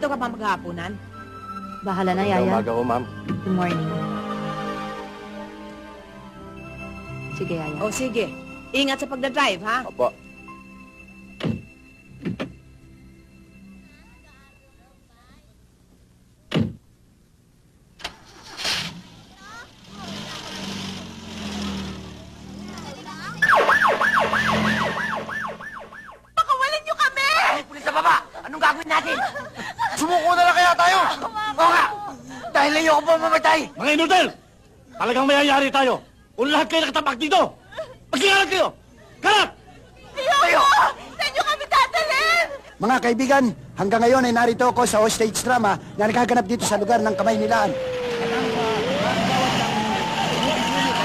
Nandito ka pa maghahaponan? Bahala na, Magandang Yaya. umaga ho, ma'am. Good morning. Sige, Yaya. O sige. Ingat sa pagdadrive, ha? Opo. Pakawalan niyo kami! Ay, pulis sa baba! Anong gagawin natin? Sumuko na lang kaya tayo! Oo nga! Dahil ayoko pa mamatay! Mga inudel! Talagang mayayari tayo! Kung lahat kayo nakatapak dito! Magsingalan kayo! Kalat! Tayo! Saan niyo kami tatalin? Mga kaibigan, hanggang ngayon ay narito ako sa hostage drama na nagaganap dito sa lugar ng Kamaynilaan. Ay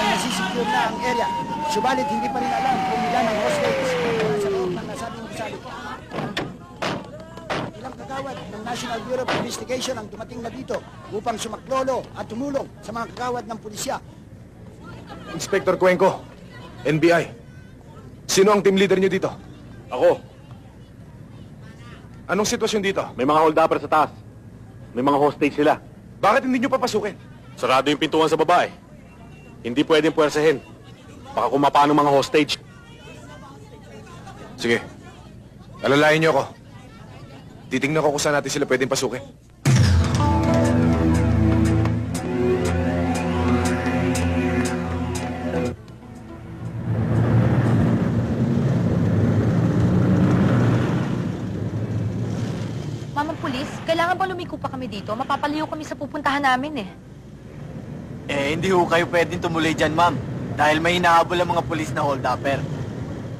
nasisecure na ang area. Subalit hindi pa rin alam kung ilan ang hostage na sa loob ng nasabing gusali. Ilang kagawad ng National Bureau of Investigation ang dumating na dito upang sumaklolo at tumulong sa mga kagawad ng pulisya. Inspector Cuenco, NBI. Sino ang team leader niyo dito? Ako, Anong sitwasyon dito? may mga hold-upper sa taas. May mga hostage sila. Bakit hindi niyo papasukin? Sarado yung pintuan sa baba eh. Hindi pwedeng puwersahin. Baka kumapa ng mga hostage. Sige. Alalayan niyo ako. Titingnan ko kung saan natin sila pwedeng pasukin. Mamang pulis, kailangan ba lumiko pa kami dito? Mapapalayo kami sa pupuntahan namin eh. Hindi ho kayo pwedeng tumuloy dyan, ma'am. Dahil may hinahabol ang mga pulis na hold-upper.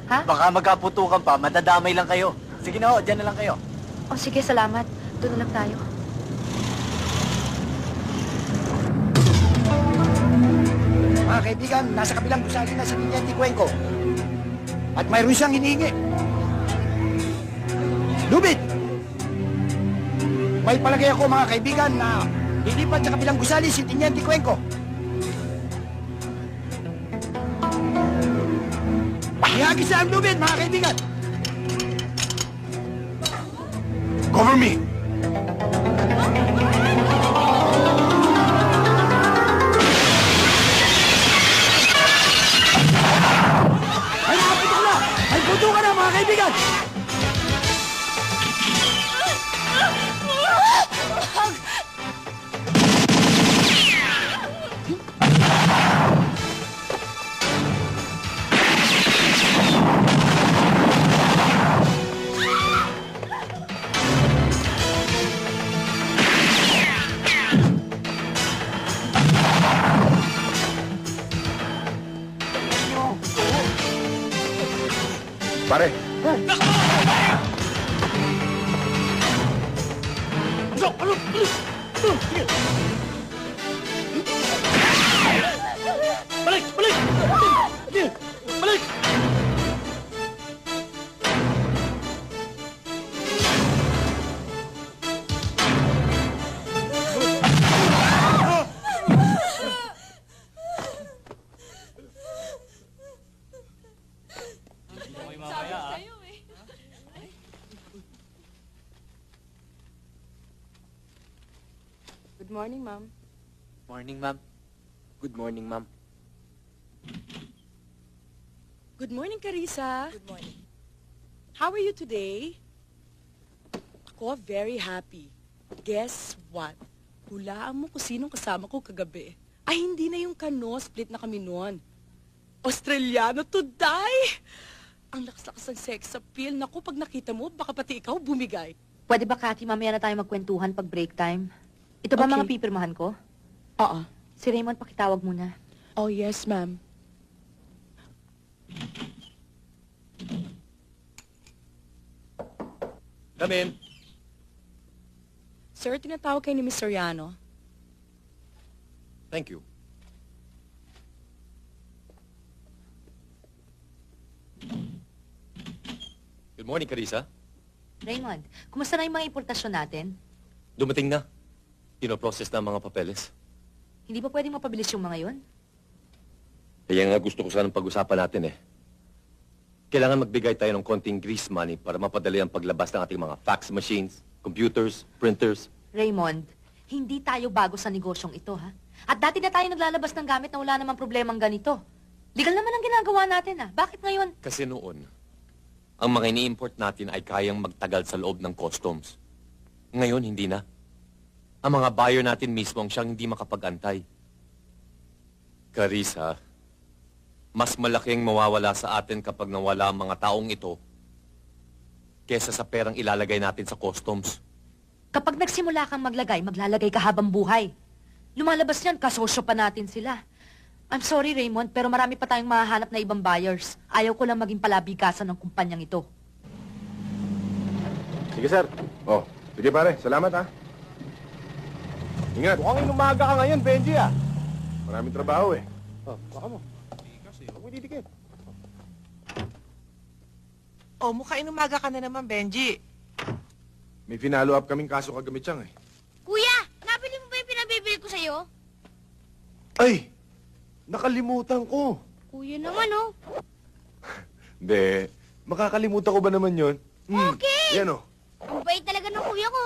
Ha? Baka magkaputukan pa, madadamay lang kayo. Sige na ho, dyan na lang kayo. O sige, salamat. Doon na lang tayo. Mga kaibigan, nasa kabilang gusali na si Tiniente Cuenco. At mayroon siyang hinihingi. Lubid! May palagay ako mga kaibigan na lilipat sa kabilang gusali si Tiniente Cuenco. Ihagis na ang lubid mga kaibigan! Cover me! May nakaputok na! May putukan na mga kaibigan! Pare, Balik! Balik! Sige! Balik! Good morning, ma'am. Morning, ma'am. Good morning, ma'am. Good morning, Carissa. Good morning. How are you today? Ako, very happy. Guess what? Hulaan mo kung sinong kasama ko kagabi. Ay, hindi na yung kano. Split na kami noon. Australiano to die! Ang lakas-lakas ng sex appeal. Naku, pag nakita mo, baka pati ikaw bumigay. Pwede ba, Cathy, mamaya na tayo magkwentuhan pag break time? Ito ba Okay. mga pipirmahan ko? Oo. Si Raymond, pakitawag muna. Oh, yes, ma'am. Come in. Sir, tinatawag kayo ni Miss Soriano. Thank you. Good morning, Carissa. Raymond, kumusta na yung mga importasyon natin? Dumating na. Pinoprocess na ang mga papeles. Hindi ba pwedeng mapabilis yung mga yun? Kaya nga gusto ko sanang pag-usapan natin eh. Kailangan magbigay tayo ng konting grease money para mapadali ang paglabas ng ating mga fax machines, computers, printers. Raymond, hindi tayo bago sa negosyong ito, ha? At dati na tayo naglalabas ng gamit na wala namang problemang ganito. Legal naman ang ginagawa natin, ha? Bakit ngayon? Kasi noon, ang mga ini-import natin ay kayang magtagal sa loob ng customs. Ngayon, hindi na. Ang mga buyer natin mismo ang siyang hindi makapag-antay. Carissa, mas malaking mawawala sa atin kapag nawala ang mga taong ito kesa sa perang ilalagay natin sa customs. Kapag nagsimula kang maglagay, maglalagay ka habang buhay. Lumalabas yan, kasosyo pa natin sila. I'm sorry, Raymond, pero marami pa tayong mahahanap na ibang buyers. Ayaw ko lang maging palabikasan ng kumpanyang ito. Sige, sir. Oh, sige pare. Salamat, ha. Ingat. Mukhang inumaga ka ngayon, Benji, ah. Maraming trabaho, eh. Oh, baka mo. Huwag mo didikit. Oh, mukhang inumaga ka na naman, Benji. May finalo up kaming kaso kagamit siyang, eh. Kuya, nabili mo ba yung pinabibili ko sa'yo? Ay! Nakalimutan ko. Kuya naman, oh. Hindi. Makakalimutan ko ba naman yon? Okay. Yan, oh. Ang bait talaga ng kuya ko.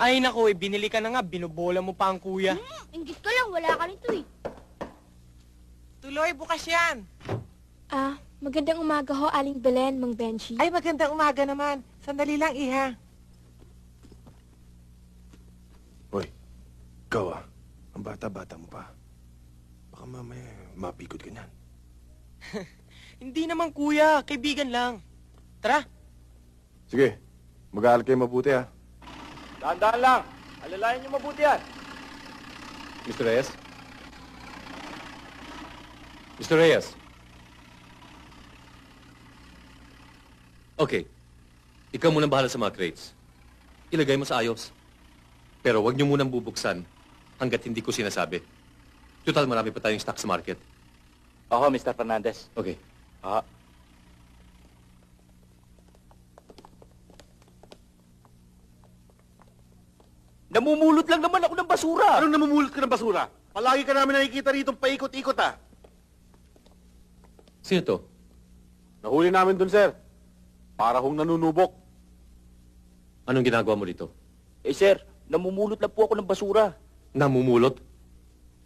Ay, naku, binili ka na nga. Binubola mo pa ang kuya. Inggit ka lang, wala ka nito eh. Tuloy, bukas yan. Magandang umaga ho, Aling Belen, Mang Benji. Ay, magandang umaga naman. Sandali lang, Iha. Hoy, ikaw, ah. Ang bata-bata mo pa. Baka mamaya mapikot ka niyan. Hindi naman, kuya. Kaibigan lang. Tara. Sige, mag-aaral kayo mabuti, ha. Dahan-dahan lang. Alalayan niyo mabuti yan. Mr. Reyes? Mr. Reyes? Okay. Ikaw munang bahala sa mga crates. Ilagay mo sa ayos. Pero huwag niyo munang bubuksan hanggat hindi ko sinasabi. Total, marami pa tayong stock sa market. Oo, Mr. Fernandez. Okay. Namumulot lang naman ako ng basura. Anong namumulot ka ng basura? Palagi ka namin nakikita rito paikot-ikot, ha? Sino to? Nahuli namin dun, sir. Para hong nanunubok. Anong ginagawa mo dito? Eh, sir, namumulot lang po ako ng basura. Namumulot?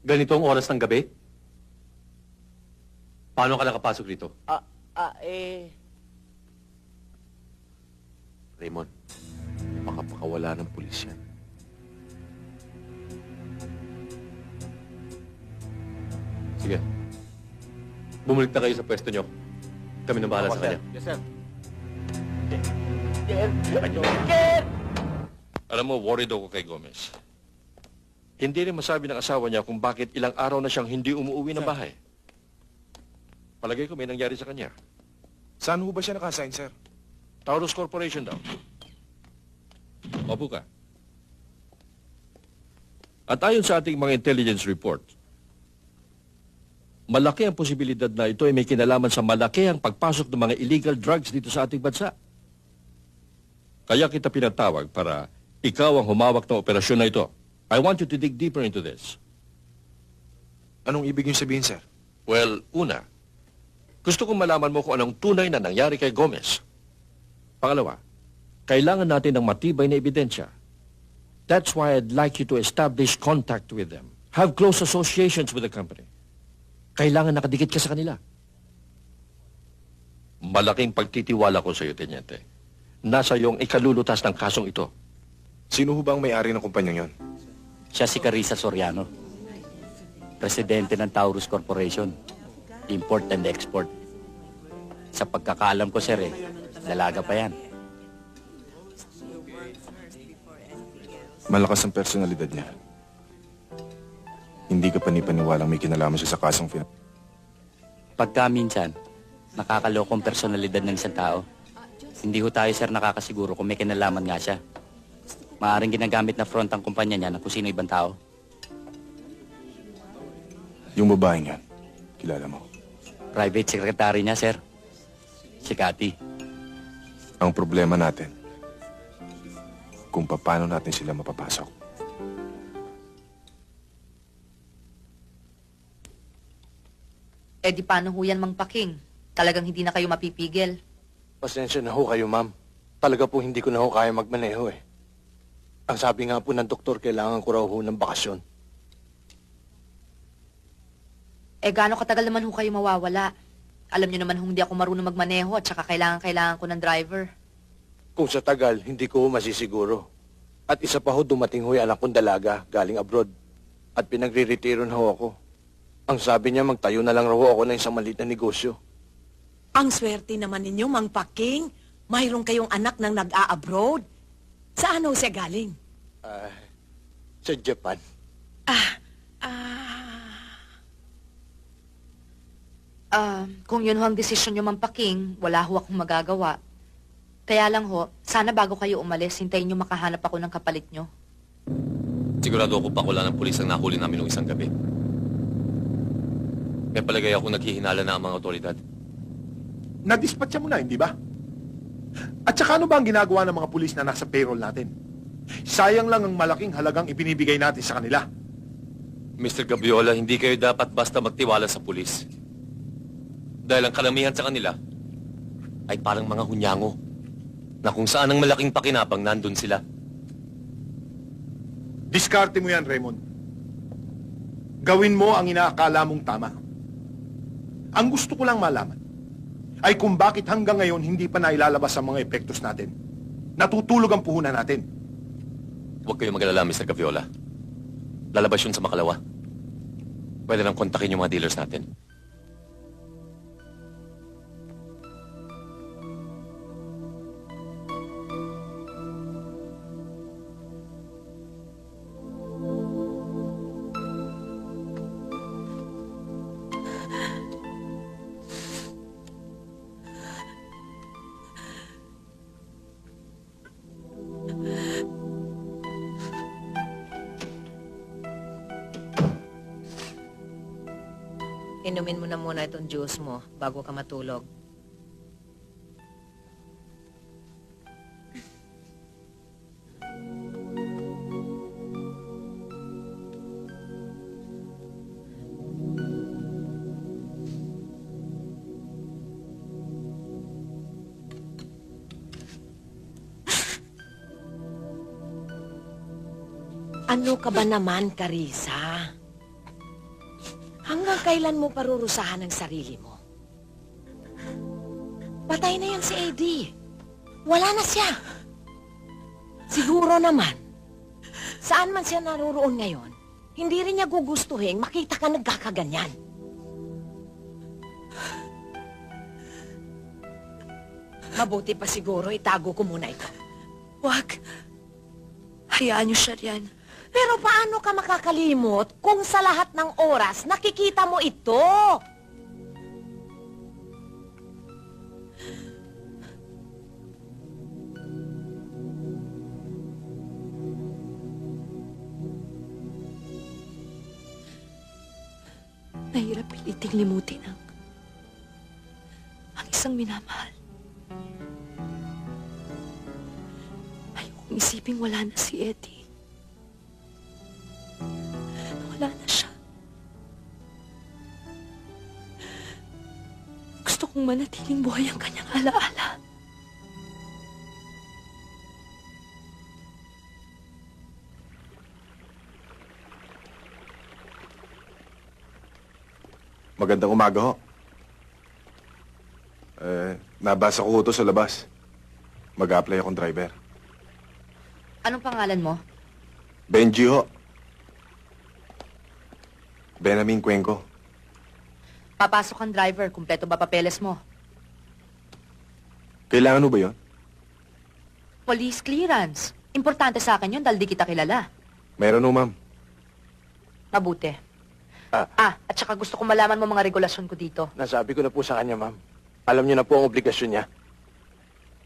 Ganito ang oras ng gabi? Paano ka nakapasok dito? Raymond, baka pakawala ng pulis yan. Sige. Bumalik na kayo sa pwesto nyo. Kami nang bahala sa kanya. Yes, sir. Alam mo, worried ako kay Gomez. Hindi rin masabi ng asawa niya kung bakit ilang araw na siyang hindi umuwi ng bahay. Palagay ko may nangyari sa kanya. Saan ho ba siya nakasign, sir? Taurus Corporation daw. Opo ka. At ayon sa ating mga intelligence report, malaki ang posibilidad na ito ay may kinalaman sa malaki ang pagpasok ng mga illegal drugs dito sa ating bansa. Kaya kita pinatawag para ikaw ang humawak ng operasyon na ito. I want you to dig deeper into this. Anong ibig niyong sabihin, sir? Well, una, gusto kong malaman mo kung anong tunay na nangyari kay Gomez. Pangalawa, kailangan natin ng matibay na ebidensya. That's why I'd like you to establish contact with them. Have close associations with the company. Kailangan nakadikit ka sa kanila. Malaking pagtitiwala ko sa iyo, Tenyente. Nasa iyong ikalulutas ng kasong ito. Sino ho ba ang may-ari ng kumpanyang yon? Siya si Carissa Soriano, presidente ng Taurus Corporation, import and export. Sa pagkakaalam ko, sir, dalaga pa yan. Malakas ang personalidad niya. Hindi ka panipaniwalang may kinalaman siya sa kasong Pagka minsan, nakakalokong personalidad ng isang tao, hindi ho tayo, sir, nakakasiguro kung may kinalaman nga siya. Maaring ginagamit na front ang kumpanya niya ng kung sino ibang tao. Yung babaeng yan, kilala mo. Private secretary niya, sir. Si Cathy. Ang problema natin, kung paano natin sila mapapasok. Eh di paano ho yan, Mang Paking? Talagang hindi na kayo mapipigil. Pasensya na ho kayo, ma'am. Talaga po hindi ko na ho kaya magmaneho, eh. Ang sabi nga po ng doktor, kailangan ko raw ho ng bakasyon. Eh, gaano katagal naman ho kayo mawawala? Alam niyo naman hindi ako marunong magmaneho at saka kailangan ko ng driver. Kung sa tagal, hindi ko ho masisiguro. At isa pa ho, dumating ho yung anak kong dalaga, galing abroad. At pinagre-retiro na ho ako. Ang sabi niya, magtayo na lang raw ho ako ng isang maliit na negosyo. Ang swerte naman ninyo, Mang Paking. Mayroon kayong anak nang nag-a-abroad. Saan ho siya galing? Sa Japan. Kung yun ho ang desisyon niyo, Mang Paking, wala ho akong magagawa. Kaya lang ho, sana bago kayo umalis, hintayin niyo makahanap ako ng kapalit niyo. Sigurado ako pa wala ng pulis ang nahuli namin noong isang gabi. Kaya palagay ako naghihinala na ang mga otoridad. Nadispatcha mo na, hindi ba? At saka ano ba ang ginagawa ng mga pulis na nasa payroll natin? Sayang lang ang malaking halagang ibinibigay natin sa kanila. Mr. Gabiola, hindi kayo dapat basta magtiwala sa pulis. Dahil ang karamihan sa kanila ay parang mga hunyango na kung saan ang malaking pakinabang nandun sila. Diskarte mo yan, Raymond. Gawin mo ang inaakala mong tama. Ang gusto ko lang malaman ay kung bakit hanggang ngayon hindi pa nailalabas ang mga epektos natin. Natutulog ang puhunan natin. Huwag kayong mag-alala, Mr. Gaviola. Lalabas yun sa makalawa. Pwede nang kontakin yung mga dealers natin. Inumin mo na muna itong juice mo bago ka matulog. Ano ka ba naman, Carissa? Hanggang kailan mo parurusahan ang sarili mo? Patay na yan si Eddie. Wala na siya. Siguro naman, saan man siya naroon ngayon, hindi rin niya gugustuhin makita ka nagkakaganyan. Mabuti pa siguro itago ko muna ito. Wag. Hayaan niyo siya riyan. Pero paano ka makakalimot kung sa lahat ng oras nakikita mo ito? Nahirap piliting limutin ang isang minamahal. Ayokong isiping wala na si Eddie. Wala na siya. Gusto kong manatiling buhay ang kanyang alaala. Magandang umaga ho. Nabasa ko ito sa labas. Mag-a-apply akong driver. Anong pangalan mo? Benji ho. Benjamin Cuenco. Papasok ang driver. Kumpleto ba papeles mo? Kailangan mo ba yun? Police clearance. Importante sa akin yun dahil di kita kilala. Meron ho, ma'am. Mabuti. At saka gusto kong malaman mo mga regulasyon ko dito. Nasabi ko na po sa kanya, ma'am. Alam niyo na po ang obligasyon niya.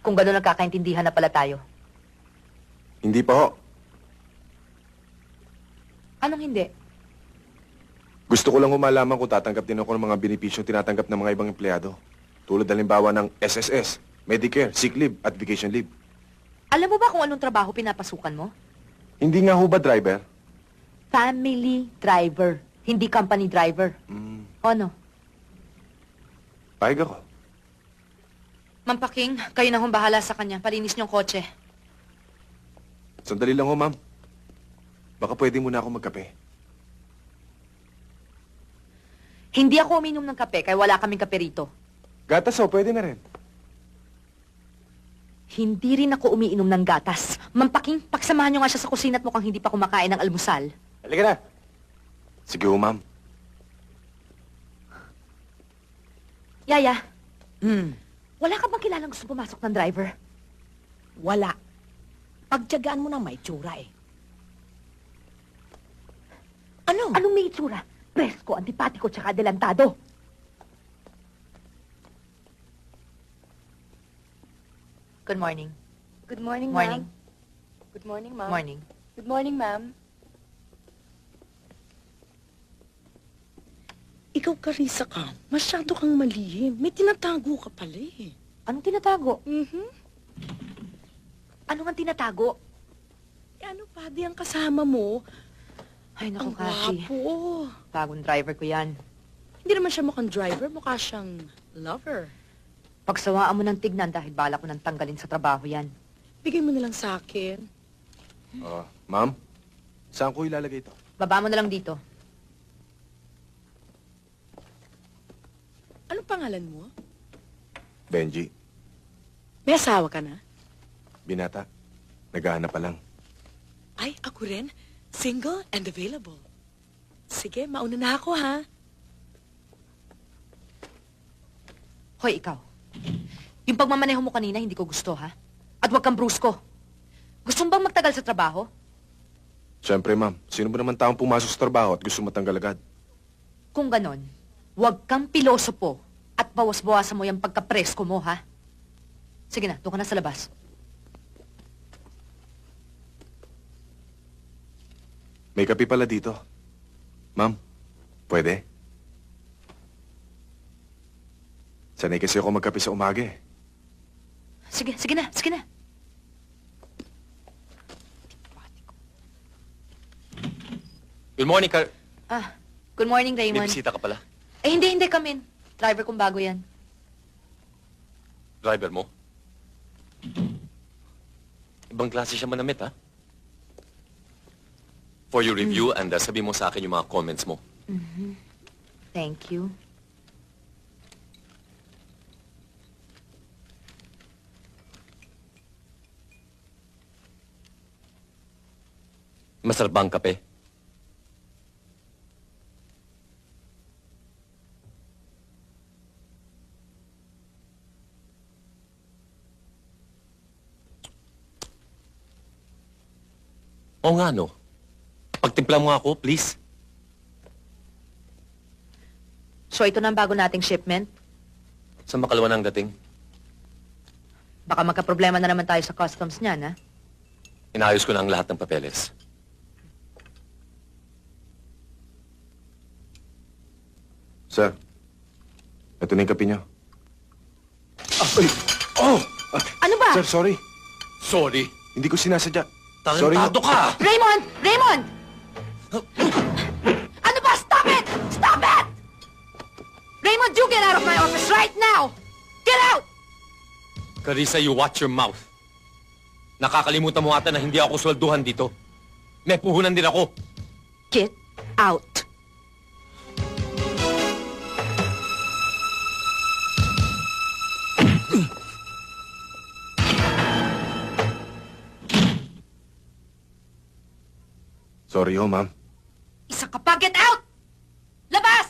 Kung gano'n nagkakaintindihan na pala tayo. Hindi pa ho. Anong hindi? Gusto ko lang humalaman kung tatanggap din ako ng mga benepisyong tinatanggap ng mga ibang empleyado. Tulad halimbawa ng SSS, Medicare, sick leave, at vacation leave. Alam mo ba kung anong trabaho pinapasukan mo? Hindi nga ho ba, driver? Family driver, hindi company driver. O ano? Pahig ako. Mampaking, kayo na hong bahala sa kanya. Palinis niyong kotse. Sandali lang ho, ma'am. Baka pwede muna ako magkape. Hindi ako uminom ng kape, kaya wala kaming kape rito. Gatas ho, pwede na rin. Hindi rin ako umiinom ng gatas. Mampaking, paksamahan nyo nga siya sa kusina at mukhang hindi pa kumakain ng almusal. Halika na. Sige ho, ma'am. Yaya, wala ka bang kilalang gusto pumasok ng driver? Wala. Pagtiyagaan mo ng may tsura eh. Ano? Anong may itsura? Presko, antipatiko, tsaka adelantado. Good morning. Good morning, Morning. ma'am. Good morning, ma'am. Morning. Good morning, ma'am. Ikaw, Carissa ka. Masyado kang malihim. May tinatago ka pala eh. Anong tinatago? Ano nga tinatago? Eh, ano pa, di ang kasama mo? Ay, naku, Ang Kashi. gwapo. Bagong driver ko yan. Hindi naman siya mukhang driver, mukha siyang lover. Pagsawaan mo ng tignan dahil bala ko nang tanggalin sa trabaho yan. Bigay mo na lang sa akin. Ma'am, saan ko ilalagay ito? Baba mo na lang dito. Anong pangalan mo? Benji, May asawa ka na? binata. Naghahanap pa lang. Ay, ako rin. Single and available. Sige, mauna na ako, ha? Hoy, ikaw. Yung pagmamaneho mo kanina, hindi ko gusto, ha? At huwag kang brusko. Gusto mo bang magtagal sa trabaho? Siyempre, ma'am. Sino ba naman taong pumasok sa trabaho at gusto matanggal agad? Kung ganon, huwag kang pilosopo at bawas-bawasan mo yung pagkapresko mo, ha? Sige na, doon ka na sa labas. May kape pala dito. Ma'am, pwede? Sanay kasi ako magkape sa umaga eh. Sige, sige na, sige na. Good morning, Good morning, May Raymond. bisita ka pala. Eh, hindi, come in. Driver kong bago yan. Driver mo? Ibang klase siya manamit, ha? For your review, and sabi mo sa akin yung mga comments mo. Thank you. Masarap ba ang kape? Oo nga, no? Pagtimpla mo ako, please. So, ito na ang bago nating shipment. Sa makalawa ng dating. Baka magka-problema na naman tayo sa customs niyan, ha? Inayos ko na ang lahat ng papeles. Sir, ito na yung kape niyo. Ay! Oh! Ano ba? Sir, sorry. Sorry? Hindi ko sinasadya. Tarantado ka! Raymond! Raymond! Ano ba? Stop it! Stop it! Raymond, you get out of my office right now! Get out! Carissa, you watch your mouth. Nakakalimutan mo ata na hindi ako swelduhan dito. May puhunan din ako. Get out! Sorry ho, ma'am. Isa ka pa! Get out! Labas!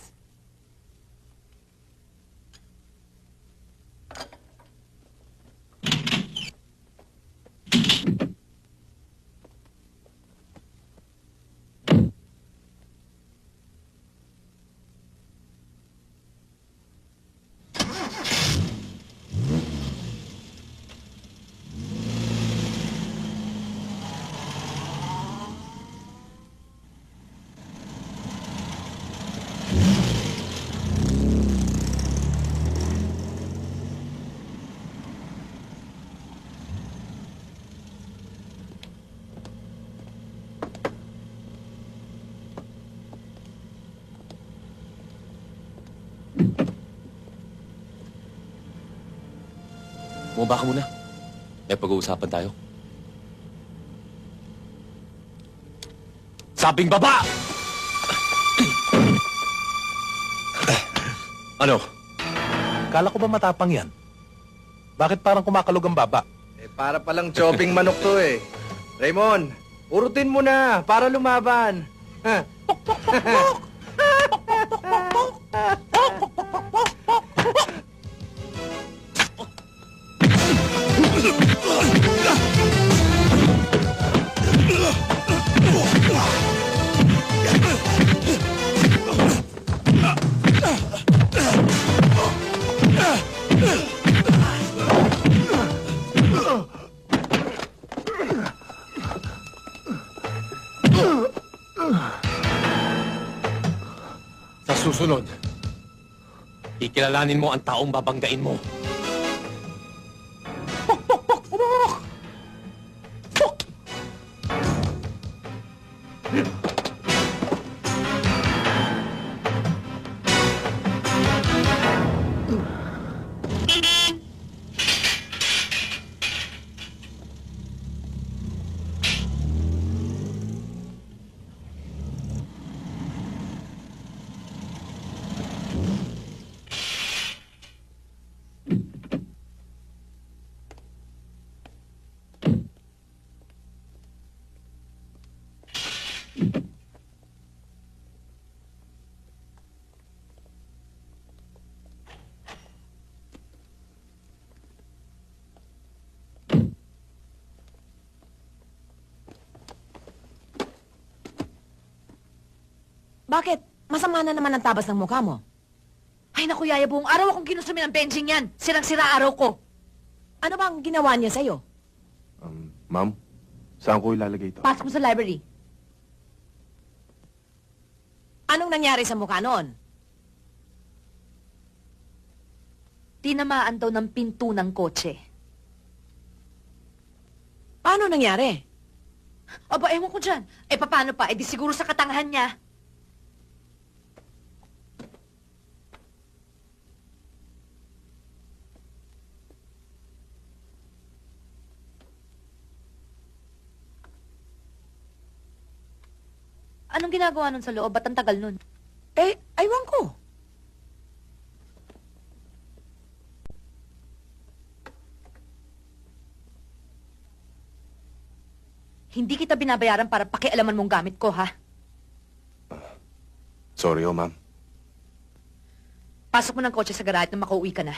Bumaba ka muna. May pag-uusapan tayo. Sabing baba! Ano? Kala ko ba matapang yan? Bakit parang kumakalog ang baba? Para palang chopping manok to eh. Raymond, urutin mo na para lumaban. Ha? Sa susunod, ikilalanin mo ang taong babanggain mo. Bakit? Masama na naman ang tabas ng mukha mo. Ay naku, Yaya, buong araw akong ginusumin ng benching yan. Sirang-sira araw ko. Ano bang ginawa niya sa'yo? Ma'am, saan ko ilalagay ito? Pasok mo sa library. Anong nangyari sa mukha noon? Tinamaan daw ng pinto ng kotse. Paano nangyari? Aba, ewan ko dyan. Eh, paano pa? Eh, di siguro sa katangahan niya. Anong ginagawa nun sa loob? Ba't ang tagal nun? Eh, aywan ko. Hindi kita binabayaran para pakialaman mong gamit ko, ha? Sorry ma'am. Pasok mo ng kotse sa garage na makauwi ka na.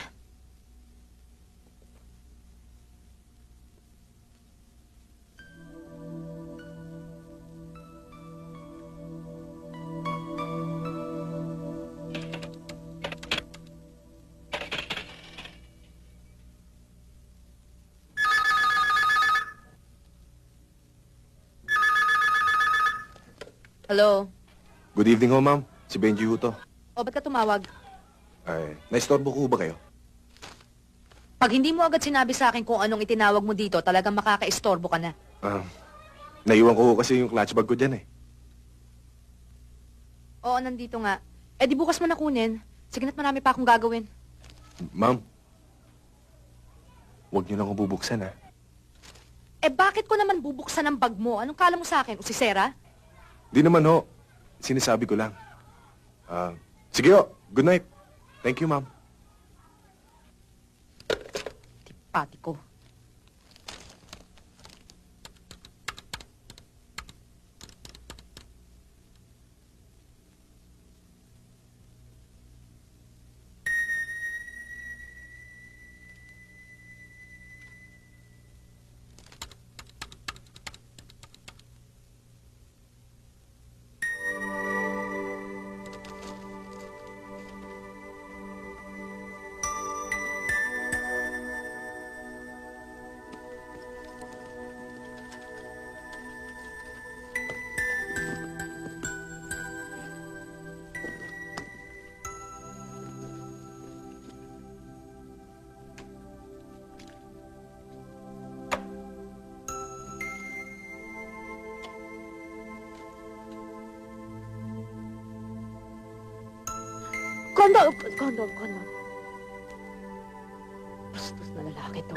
Hello? Good evening ho, ma'am. Si Benji ho to. O, ba't ka tumawag? Ay, naistorbo ko ba kayo? Pag hindi mo agad sinabi sa akin kung anong itinawag mo dito, talagang makaka-istorbo ka na. Naiwan ko ho kasi yung clutch bag ko dyan eh. Oo, nandito nga. Eh, di bukas mo na kunin. Sige na't marami pa akong gagawin. Ma'am, huwag niyo na ako bubuksan, ha? Eh, bakit ko naman bubuksan ang bag mo? Anong kala mo sa akin? Usisera? Di naman ho. Sinasabi ko lang. Sige ho. Good night. Thank you, ma'am. Pati ko. Condom. Bastos na lalaki to.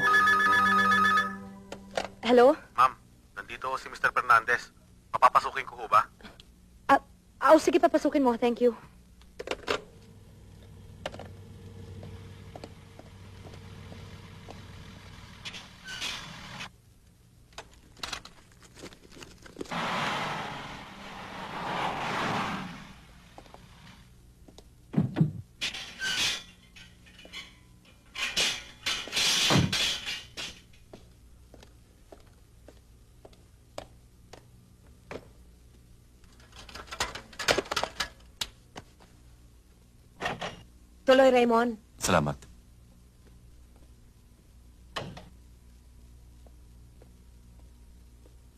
Hello? Ma'am, nandito si Mr. Fernandez. Papapasukin ko ho ba? Sige, papasukin mo. Thank you. Tuloy, Raymond. Salamat.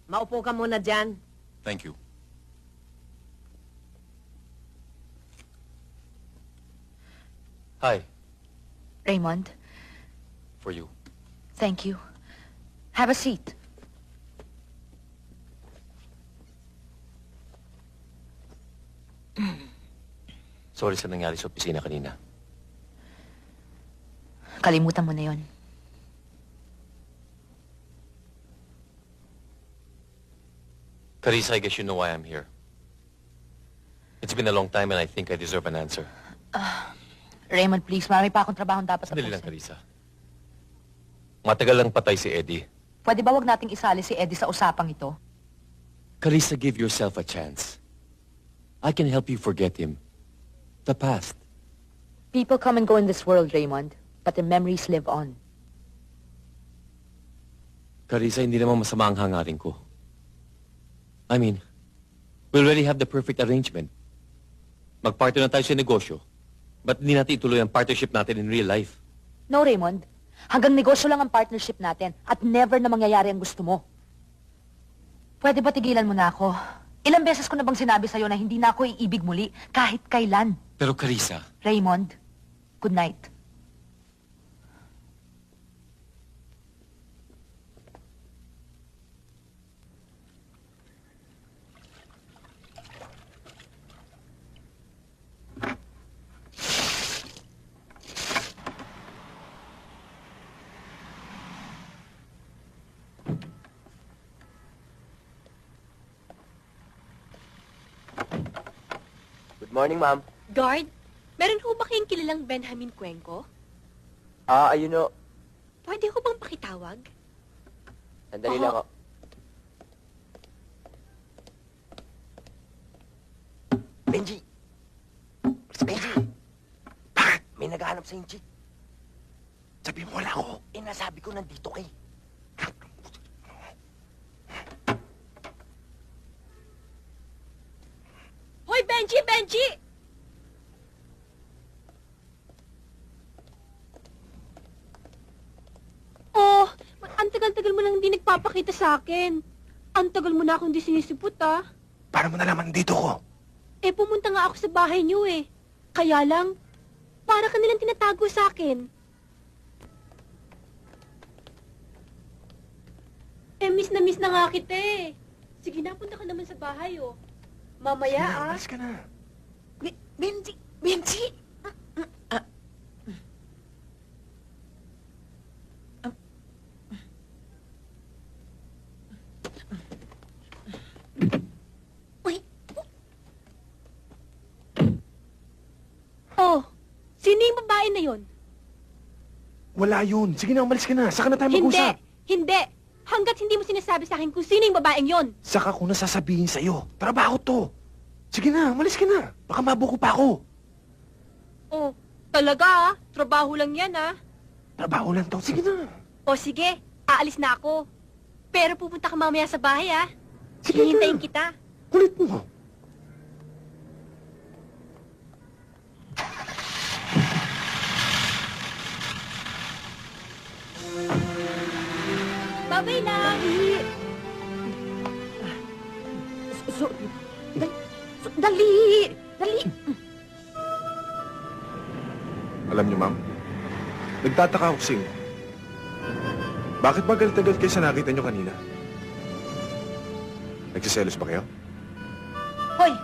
Maupo ka muna dyan. Thank you. Hi, Raymond, for you. thank you. Have a seat. Sorry sa nangyari sa opisina kanina. Kalimutan mo na yon. Carissa, I guess you know why I'm here. It's been a long time and I think I deserve an answer. Raymond, please. Marami pa akong trabaho dapat Sandali lang, tapusin. Carissa. Matagal lang patay si Eddie. Pwede ba wag nating isali si Eddie sa usapang ito? Carissa, give yourself a chance. I can help you forget him. The past. People come and go in this world, Raymond. But their memories live on. Carissa, hindi naman masama ang hangarin ko. I mean, we already have the perfect arrangement. Mag-partner na tayo sa negosyo. Ba't hindi natin ituloy ang partnership natin in real life? No, Raymond. Hanggang negosyo lang ang partnership natin at never na mangyayari ang gusto mo. Pwede ba tigilan mo na ako? Ilang beses ko na bang sinabi sa'yo na hindi na ako iibig muli kahit kailan? Pero Carissa... Raymond, good night. Good morning, ma'am. Guard, meron ho ba kayong kilalang Benjamin Cuenco? Ayun o. Pwede ho bang pakitawag? Sandali lang ako. Benji! Benji! Bakit? May naghahanap sa chick. Sabi mo wala ako. Nasabi ko nandito kay. Hoy, Benji! Benji! Oh, ang tagal-tagal mo lang hindi nagpapakita sa akin. Ang tagal mo na akong hindi sinisipot, ah. Paano mo nalaman dito ko? Eh, pumunta nga ako sa bahay niyo, eh. Kaya lang, para ka nilang tinatago sa akin. Eh, miss na nga kita, eh. Sige na, punta ka naman sa bahay, oh. Mamaya, ah. Alis ka na. Benji! Benji! Oh, sino yung babae na yon? Wala yun. Sige na, umalis ka na. Saka na tayo Hindi! mag-usap. Hindi! Hanggat hindi mo sinasabi sa akin kung sino yung babaeng yon. Saka ko nasasabihin sa'yo. Trabaho to. Sige na, umalis ka na. Baka mabuko pa ako. Oh, talaga, ah. Trabaho lang yan, ah. Trabaho lang to. Sige na. O sige, aalis na ako. Pero pupunta ka mamaya sa bahay, ah. Sige Hihintayin na. kita. Kulit mo. Babay lang. Dali! Dali! Alam niyo, ma'am, nagtataka ako sa inyo. Bakit ba galit na galit kayo sa nakita niyo kanina? Nagsiselos ba kayo? Hoy,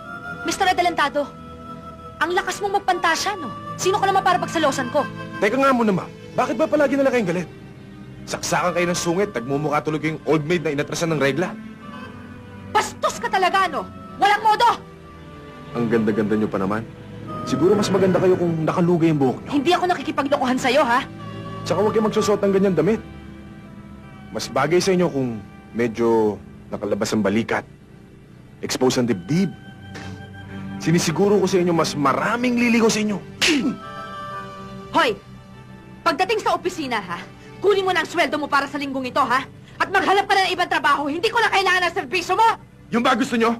Mr. Adelantado. Ang lakas mong magpantasya, no? Sino ka naman para pagsalosan ko? Teka nga muna, ma'am. Bakit ba palagi na lang kayong galit? Saksakan kayo ng sungit, nagmumukha tuloy kayong old maid na inatrasan ng regla. Bastos ka talaga, no? Walang modo! Ang ganda-ganda nyo pa naman. Siguro mas maganda kayo kung nakalugay yung buhok nyo. Hindi ako nakikipaglokohan sa'yo, ha? Tsaka huwag kayo magsusot ng ganyan damit. Mas bagay sa inyo kung medyo nakalabas ang balikat. Expose ang dibdib. Sinisiguro ko sa inyo mas maraming liligaw sa inyo. Hoy! Pagdating sa opisina, ha? Kunin mo na ang sweldo mo para sa linggong ito, ha? At maghanap ka na ng ibang trabaho. Hindi ko na kailangan ng serbisyo mo! Yung ba gusto nyo?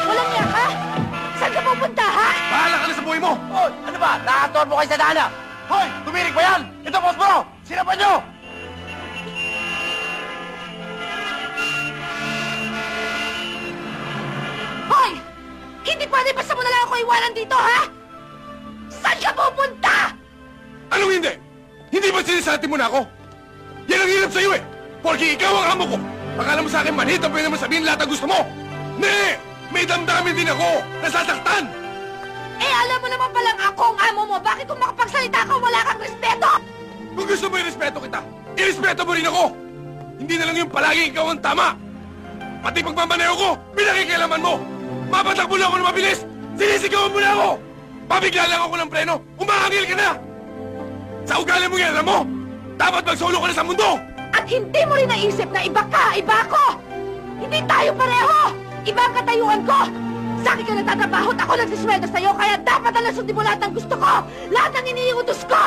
Walang niya, ha? Saan ka pupunta, ha? Bahala ka na sa buhay mo! Hoy, ano ba? Nakatorbo kayo sa dana! Hoy! Tumirik ba yan? Ito, boss bro! Sinapan nyo! Hoy! Hindi pwede basta mo na lang ako iwanan dito, ha? Saan ka pupunta? Anong hindi? Hindi ba sinisati mo na ako? Yan ang hirap sa'yo eh! Porque ikaw ang amo ko! Akala mo sa akin manhit ang pwede mo sabihin lahat ang gusto mo! Nee! May damdamin din ako! Nasasaktan! Eh, alam mo naman palang ako ang amo mo. Bakit kung makapagsalita ka, wala kang respeto? Kung gusto mo irespeto kita, irespeto mo rin ako! Hindi na lang yung palagi ikaw ang tama! Pati pagmamaneho ko, pinakikialaman mo! Mapatakbo na ako na mabilis! Sinisigawan mo na ako! Pabigla lang ako ng preno, umahangil ka na! Sa ugali mo yan, alam mo! Dapat magsolo ka na sa mundo! At hindi mo rin naisip na iba ka, iba ako! Hindi tayo pareho! Iba ang katayuan ko! Sa akin ka nagtatrabaho at ako nagsisweldo sa'yo, kaya dapat na sundin mo lahat ng gusto ko! Lahat ng iniiutos ko!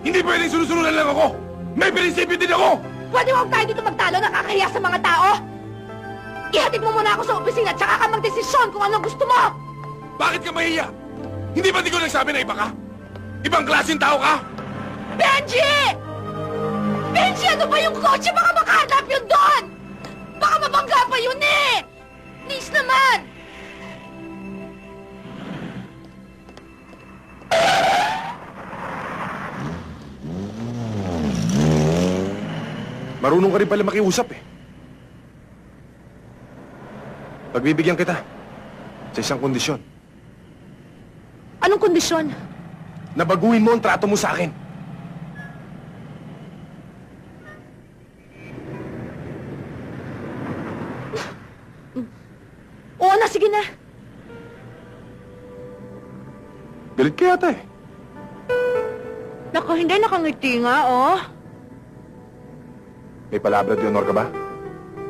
Hindi pwedeng sunusunuran lang ako! May prinsipyo din ako! Pwede huwag tayo dito magtalo, nakakahiya sa mga tao! Ihatid mo muna ako sa opisina at saka ka magdesisyon kung anong gusto mo! Bakit ka mahiya? Hindi ba di ko nagsabi na iba ka? Ibang klaseng tao ka? Benji! Benji, ano ba yung kotse? Baka makahanap yun doon! Baka mabangga pa yun eh! Please naman! Marunong ka rin pala makiusap eh. Pagbibigyan kita sa isang kondisyon. Anong kondisyon? Nabaguhin mo ang trato mo sa akin. Oo na, sige na. Galit ka yata eh. Naku, hindi nakangiti nga, oh. May palabra de honor ka ba?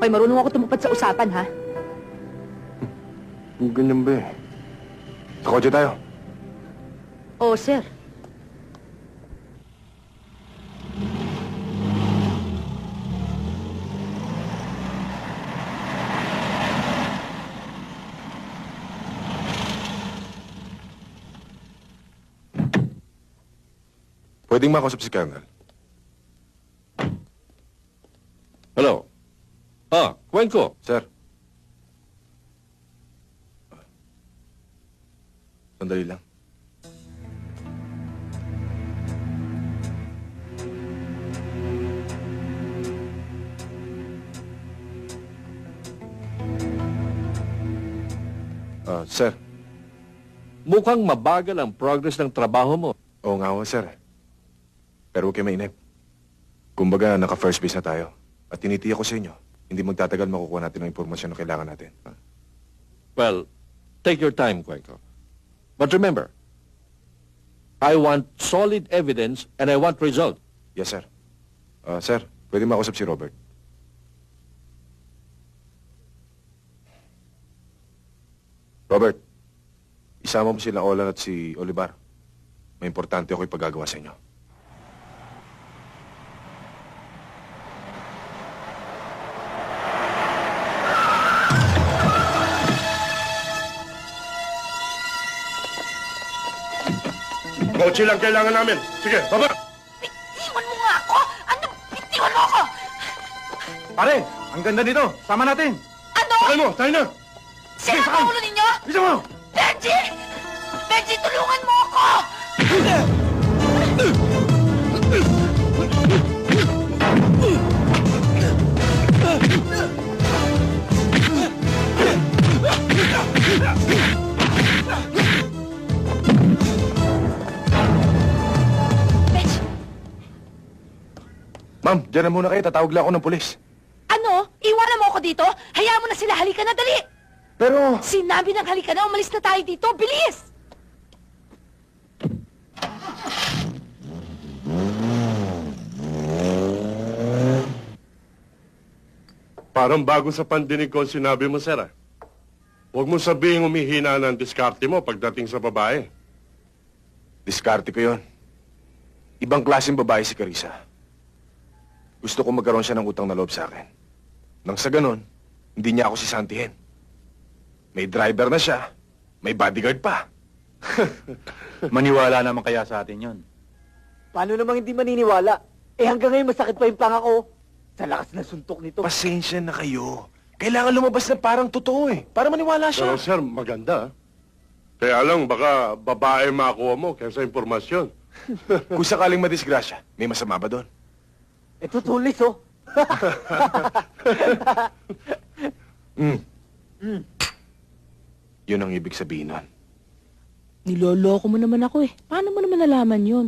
Hoy, marunong ako tumupad sa usapan, ha? Ganyan ba eh. Sa kotse tayo. Oo, sir. Pwedeng makausap si Colonel. Hello? Cuenco. Sir. Sandali lang. Sir. Mukhang mabagal ang progress ng trabaho mo. Oo nga ho, sir. Pero huwag kayo mainip. Kumbaga, naka-first base na tayo. At tinitiyak ko sa inyo, hindi magtatagal makukuha natin ang impormasyon na kailangan natin. Well, take your time, Cuenco. But remember, I want solid evidence and I want result. Yes, sir. Sir, pwede makausap si Robert. Robert, isama mo sila Olan at si Olivar. May importante ako ipagagawa sa inyo. Kotse lang kailangan namin. Sige, baba! Bitiwan mo nga ako! Ano? Bitiwan mo ako! Pare, ang ganda nito. Sama natin. Ano? Sakay mo, tayo na! Sira ang ulo ninyo? Isa mo! Benji! Benji, tulungan mo ako! Benji! Ma'am, dyan na muna kayo. Tatawag lang ako ng pulis. Ano? Iwanan mo ako ako dito? Hayaan mo na sila, halika na, dali! Pero... Sinabi ng halika na, umalis na tayo dito, bilis! Parang bago sa pandinig ko ang sinabi mo, sir. Huwag mo sabihin humihina ng diskarte mo pagdating sa babae. Diskarte ko yon. Ibang klaseng babae si Carissa. Gusto ko magkaroon siya ng utang na loob sa akin. Nang sa ganon, hindi niya ako sisantihin. May driver na siya, may bodyguard pa. Maniwala naman kaya sa atin yon. Paano namang hindi maniniwala? Eh hanggang ngayon masakit pa yung panga ko. Sa lakas na suntok nito. Pasensya na kayo. Kailangan lumabas na parang totoo eh. Para maniwala siya. Pero sir, maganda. Kaya lang, baka babae makuha mo kaysa impormasyon. Kung sakaling madisgrasya, may masama ba doon? Eh tutulis oh. Yun ang ibig sabihin nun. Niloloko mo naman ako eh. Paano mo naman nalaman yun?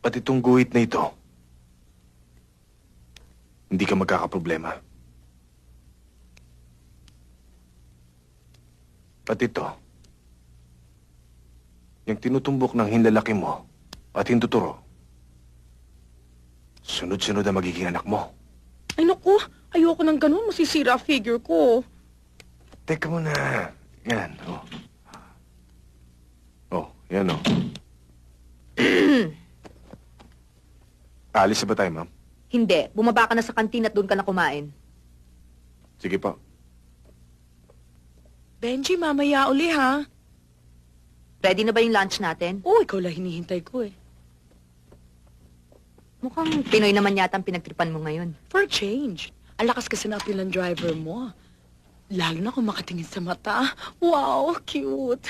Pati itong guhit na ito, hindi ka magkakaproblema. Pati ito, yung tinutumbok ng hinlalaki mo at hinduturo, sunod-sunod ang magiging anak mo. Ay naku, ayoko ng ganun. Masisira figure ko. Teka muna. Yan, oh. Oh, yan, oh. Alis na ba tayo, ma'am? Hindi, bumaba ka na sa kantin at doon ka na kumain. Sige po. Benji, mamaya uli ha. Ready na ba yung lunch natin? Oh, ikaw lang hinihintay ko eh. Mukhang Pinoy naman yata ang pinagtripan mo ngayon. For a change. Ang lakas kasi ng appeal ng driver mo. Lalo na kung makatingin sa mata. Wow, cute.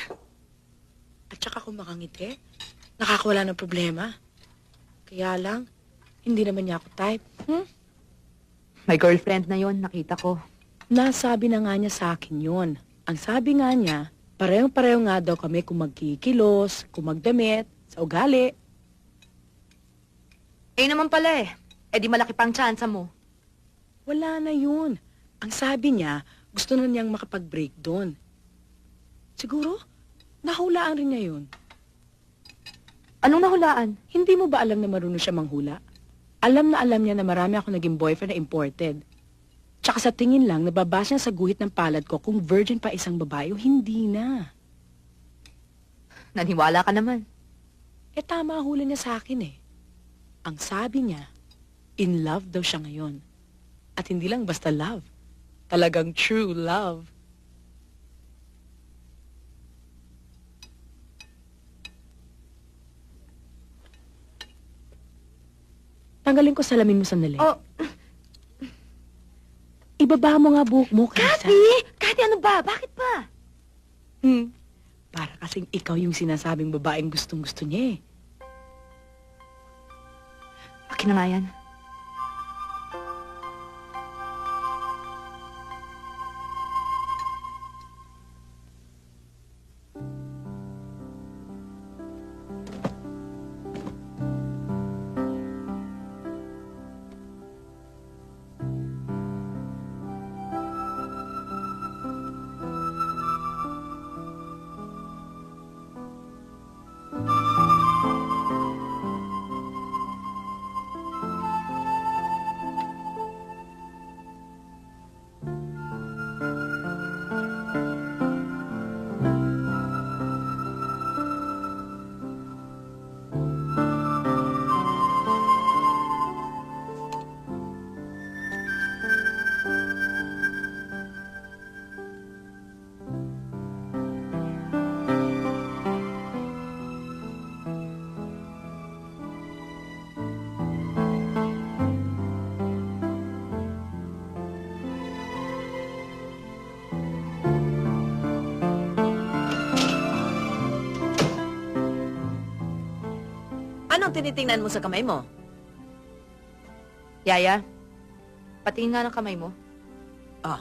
At saka kung makangiti, nakakawala ng problema. Kaya lang, hindi naman niya ako type. May girlfriend na yon, nakita ko. Nasabi na nga niya sa akin yun. Ang sabi nga niya, parehong-pareho nga daw kami kung magkikilos, kung magdamit, sa ugali. Eh naman pala eh. Eh di malaki pang tsansa mo. Wala na yun. Ang sabi niya, gusto na niyang makapag-break doon. Siguro, nahulaan rin niya yun. Anong nahulaan? Hindi mo ba alam na marunong siya manghula? Alam na alam niya na marami ako naging boyfriend na imported. Tsaka sa tingin lang, nababasa niya sa guhit ng palad ko kung virgin pa isang babae o hindi na. Naniwala ka naman. Eh tama hula niya sa akin eh. Ang sabi niya, in love daw siya ngayon. At hindi lang basta love. Talagang true love. Tanggalin ko salamin mo sandali. Oh, Ibaba mo nga buhok mo, Carissa. Kathy, ano ba? Bakit ba? Para kasing ikaw yung sinasabing babaeng gustong-gusto niya eh. Akin na nga yan. Anong tinitingnan mo sa kamay mo? Yaya, patingin nga ng kamay mo. Ah.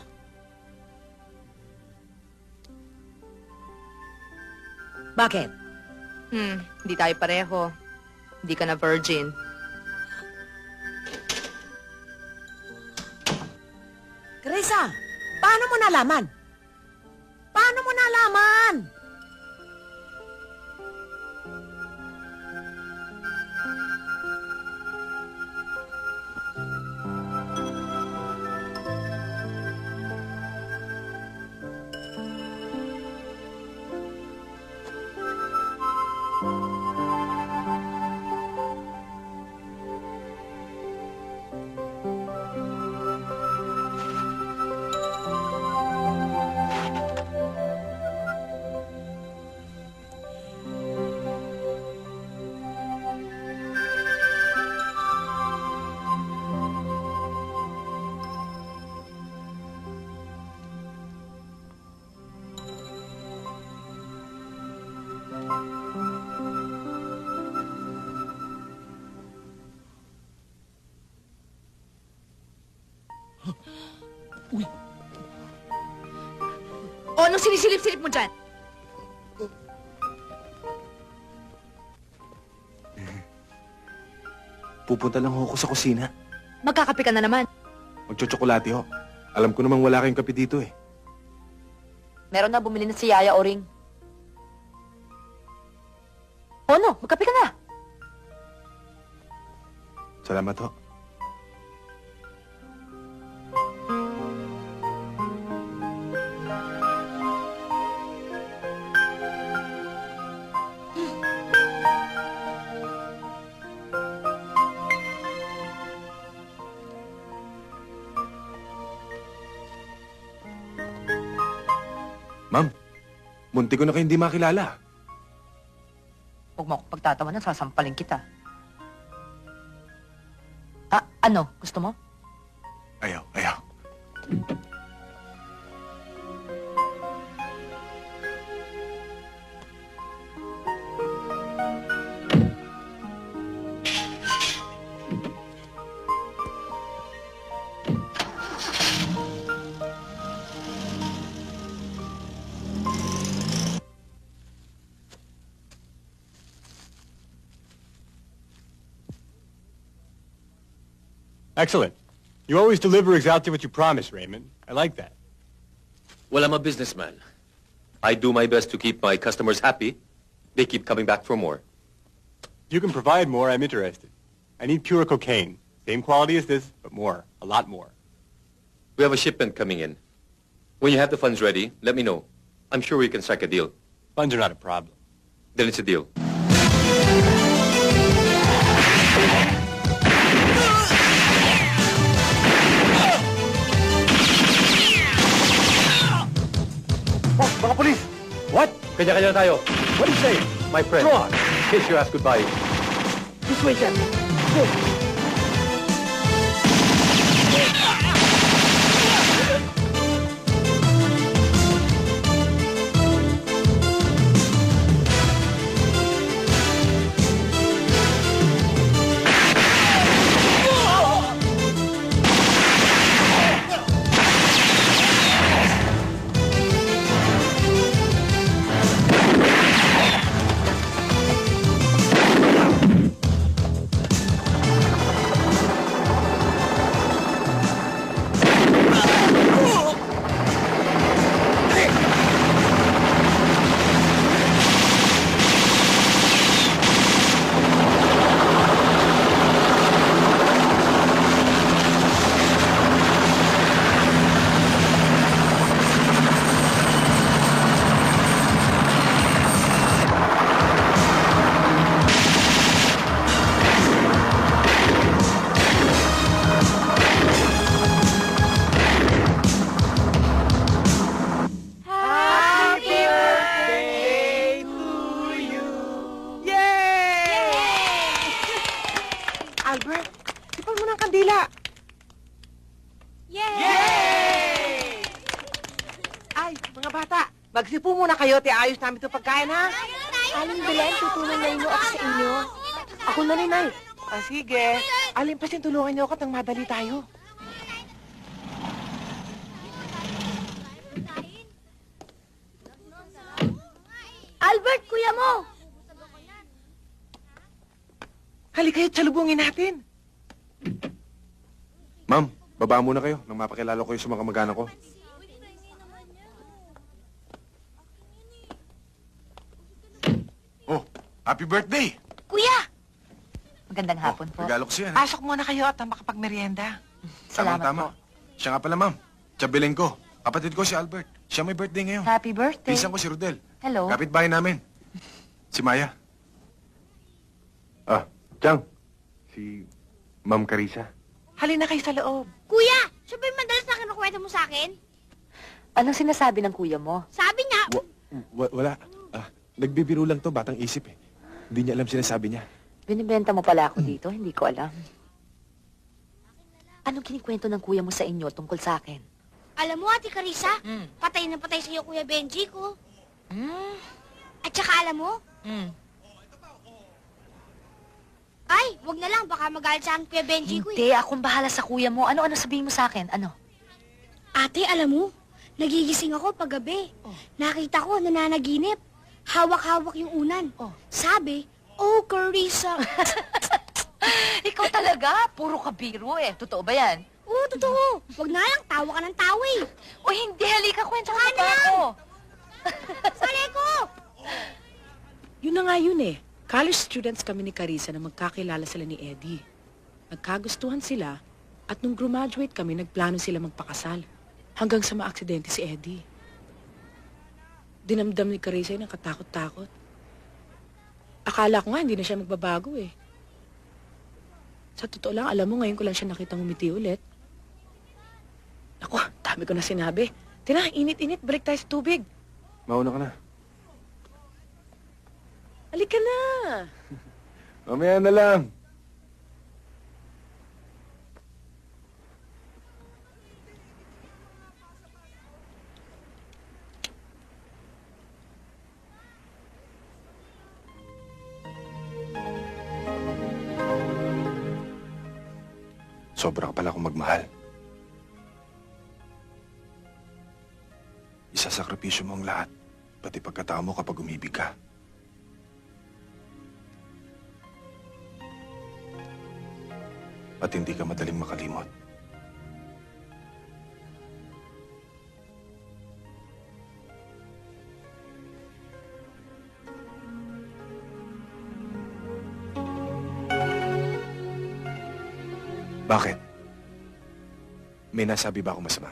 Bakit? Hindi tayo pareho. Hindi ka na virgin. Carissa, paano mo nalaman? Paano mo nalaman? O, anong sinisilip-silip mo dyan? Pupunta lang ho ako sa kusina. Magkakape ka na naman. Magtsotsokolate ho. Alam ko namang wala kayong kape dito eh. Meron na, bumili na si Yaya Oring. O, no, magkape ka na. Salamat ho. Ma'am, munti ko na kayo hindi makilala. Huwag mo akong pagtatawanan, sasampalin kita. Ah, ano? Gusto mo? Ayaw, ayaw. Excellent. You always deliver exactly what you promise, Raymond. I like that. Well, I'm a businessman. I do my best to keep my customers happy. They keep coming back for more. If you can provide more, I'm interested. I need pure cocaine. Same quality as this, but more. A lot more. We have a shipment coming in. When you have the funds ready, let me know. I'm sure we can strike a deal. Funds are not a problem. Then it's a deal. Oh, mga polis! What? Kanya-kanya tayo. What do you say? My friend. Go on. Kiss your ass goodbye. This way, Jeff. Go. Albert, sipan mo ng kandila. Yay! Ay, mga bata, magsipo muna kayo, ayos namin itong pagkain, ha? Aling Belen, tutulong na inyo ako sa inyo. Ako na rin, ay. Ah, sige. Alin pa tulungan niyo ako nang madali tayo. Albert, kuya mo! Halika kayo, salubungin natin. Ma'am, Baba muna kayo nang mapakilala ko kayo sa mga kamag-anak ko. Oh, happy birthday! Kuya! Magandang hapon po. Regalo ko siya. Pasok muna kayo at makapagmerienda. Salamat Tama. Siya nga pala, ma'am. Tsabilin ko. Kapatid ko si Albert. Siya may birthday ngayon. Happy birthday. Pinsan ko si Rodel. Hello. Kapitbahay namin. Si Maya. Ah, Chang. Si Ma'am Carissa. Halina kayo sa loob. Kuya, siya ba yung madalas na kinukwento mo sa akin? Anong sinasabi ng kuya mo? Sabi niya, Wala. Nagbibiro lang to, batang isip eh. Hindi niya alam sinasabi niya. Binibenta mo pala ako dito, hindi ko alam. Anong kinikwento ng kuya mo sa inyo tungkol sa akin? alam mo, Ate Carissa, patay na patay sa'yo Kuya Benji ko. At saka alam mo, ay, wag na lang, baka magalit sa akin Kuya Benji ko. Hindi, akong bahala sa kuya mo. Ano sabihin mo sa akin? Ano? Ate, alam mo, nagigising ako paggabi. Nakita ko, nananaginip. Hawak-hawak yung unan. Sabi, oh, Carissa. Ikaw talaga, puro kabiro eh. Totoo ba yan? Oo, totoo. Wag na lang, tawa ka ng tawa eh. O hindi, halika, kwento ka Ano na ako. Sali ko! Yun na nga yun eh. College students kami ni Carissa na magkakilala sila ni Eddie. Nagkagustuhan sila at nung graduate kami, nagplano sila magpakasal. Hanggang sa maaksidente si Eddie. Dinamdam ni Carissa yung katakot-takot. Akala ko nga hindi na siya magbabago eh. Sa totoo lang, alam mo, ngayon ko lang siya nakitang umiti ulit. Ako, dami ko na sinabi. Tina, init-init, balik tayo sa tubig. Mauna ka na. Halika na. Mamaya na lang. Sobra ka pala akong magmahal. Isasakripisyo mo ang lahat, pati pagkatao mo kapag umibig ka. At hindi ka madaling makalimot. Bakit? May nasabi ba akong masama?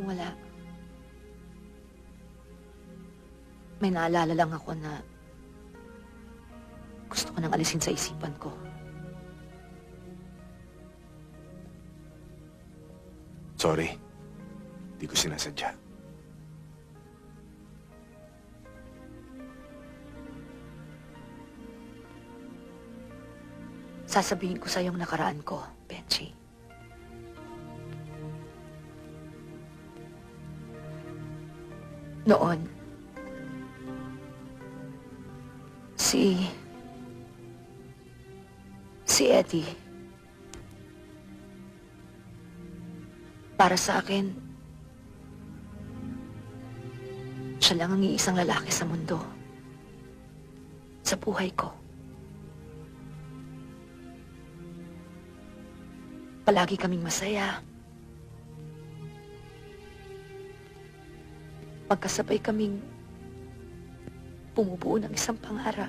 Wala. May naalala lang ako na gusto ko nang alisin sa isipan ko. Sorry. Di ko sinasadya. Sasabihin ko sa yung nakaraan ko, Benji. Noon, si Eddie, para sa akin, siya lang ang iisang lalaki sa mundo. Sa buhay ko. Palagi kaming masaya. Magkasabay kaming bumubuo ng isang pangarap.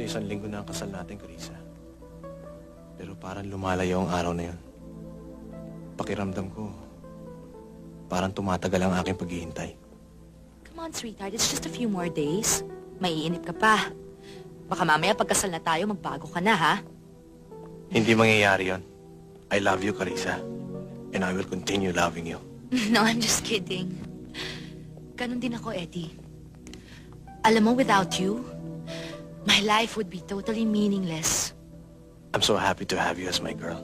Isang linggo na ang kasal natin, Carissa. Pero parang lumalayo ang araw na yun. Pakiramdam ko, parang tumatagal ang aking paghihintay. Come on, sweetheart. It's just a few more days. Maiinip ka pa. Baka mamaya pagkasal na tayo, magbago ka na, ha? Hindi mangyayari yon. I love you, Carissa. And I will continue loving you. No, I'm just kidding. Ganon din ako, Eddie. Alam mo, without you, my life would be totally meaningless. I'm so happy to have you as my girl.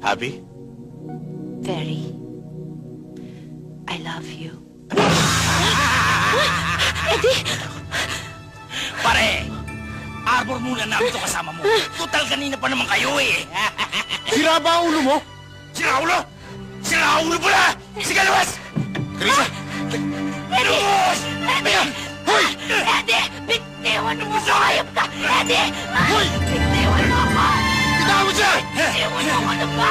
Happy? Very. I love you. Eddie! Pare! Arbor muna namin ito kasama mo. Total kanina pa naman kayo eh. Sira ba ang ulo mo? Sira ulo? Sira ulo pala! Sige, luwas! Carissa! Eddie! Luwas! Eddie! Hoy! Eddie! Bitiwan mo sa hayop ka! Eddie! Hoy! Bitiwan mo ako! Bitawan mo siya! Bitiwan mo ako na ba?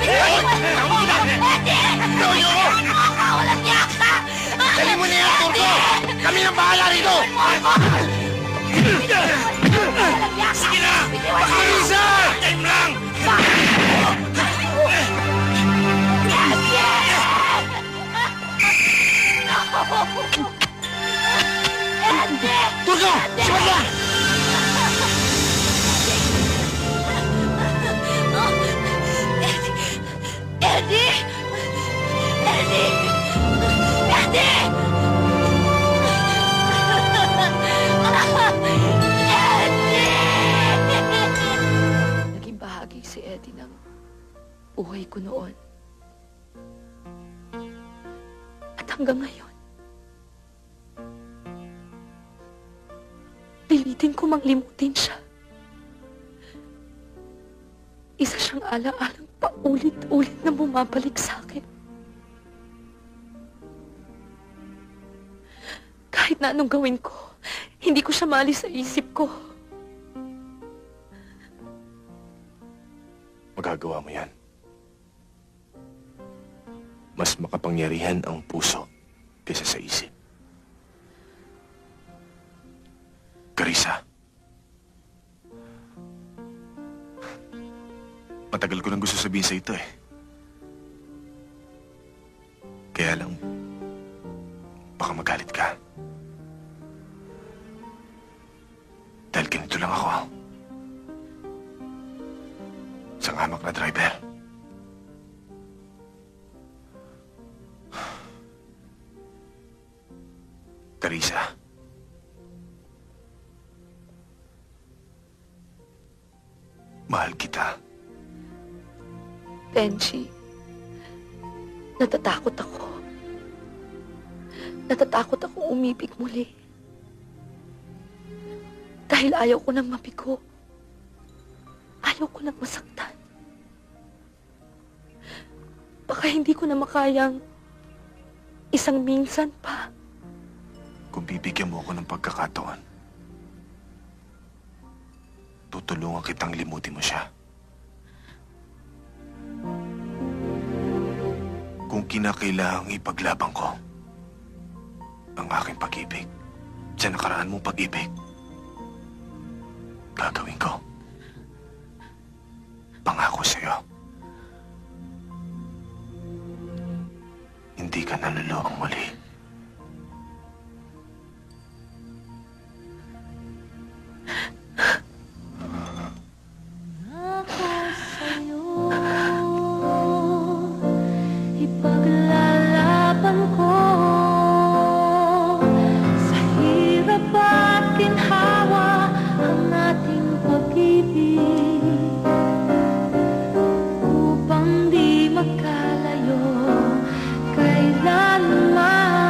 Bitiwan mo ako! Eddie! Bitiwan mo ako! Walang niyak ka! Dali mo na yan, Turco! Kami nang bahala rito! Sige na! Carissa! Time lang! Turco! Sipat ka! Eddie! Eddie! Eddie! Naging bahagi si Eddie ng buhay ko noon. At hanggang ngayon, pilitin ko mang limutin siya. Isa siyang ala-alang paulit-ulit na bumabalik sa akin. Kahit na anong gawin ko, hindi ko siya maalis sa isip ko. Magagawa mo yan. Mas makapangyarihan ang puso kaysa sa isip. Carissa. Matagal ko nang gusto sabihin sa ito eh. Kaya lang, baka magalit ka. Dahil ganito lang ako. Isang hamak na driver. Carissa. Mahal kita. Benji, natatakot ako. Natatakot akong umibig muli. Dahil ayaw ko nang mabigo. Ayaw ko nang masaktan. Baka hindi ko na makayang isang minsan pa. Kung bibigyan mo ako ng pagkakataon, tutulungan kitang limutin mo siya. Kung kinakailangang ipaglaban ko ang aking pag-ibig sa nakaraan mong pag-ibig, gagawin ko. Pangako sa'yo. Hindi ka nalulokong muli. Ipaglalaban ko sa hirap at ginhawa ang ating pag-ibig upang di magkalayo kailanman.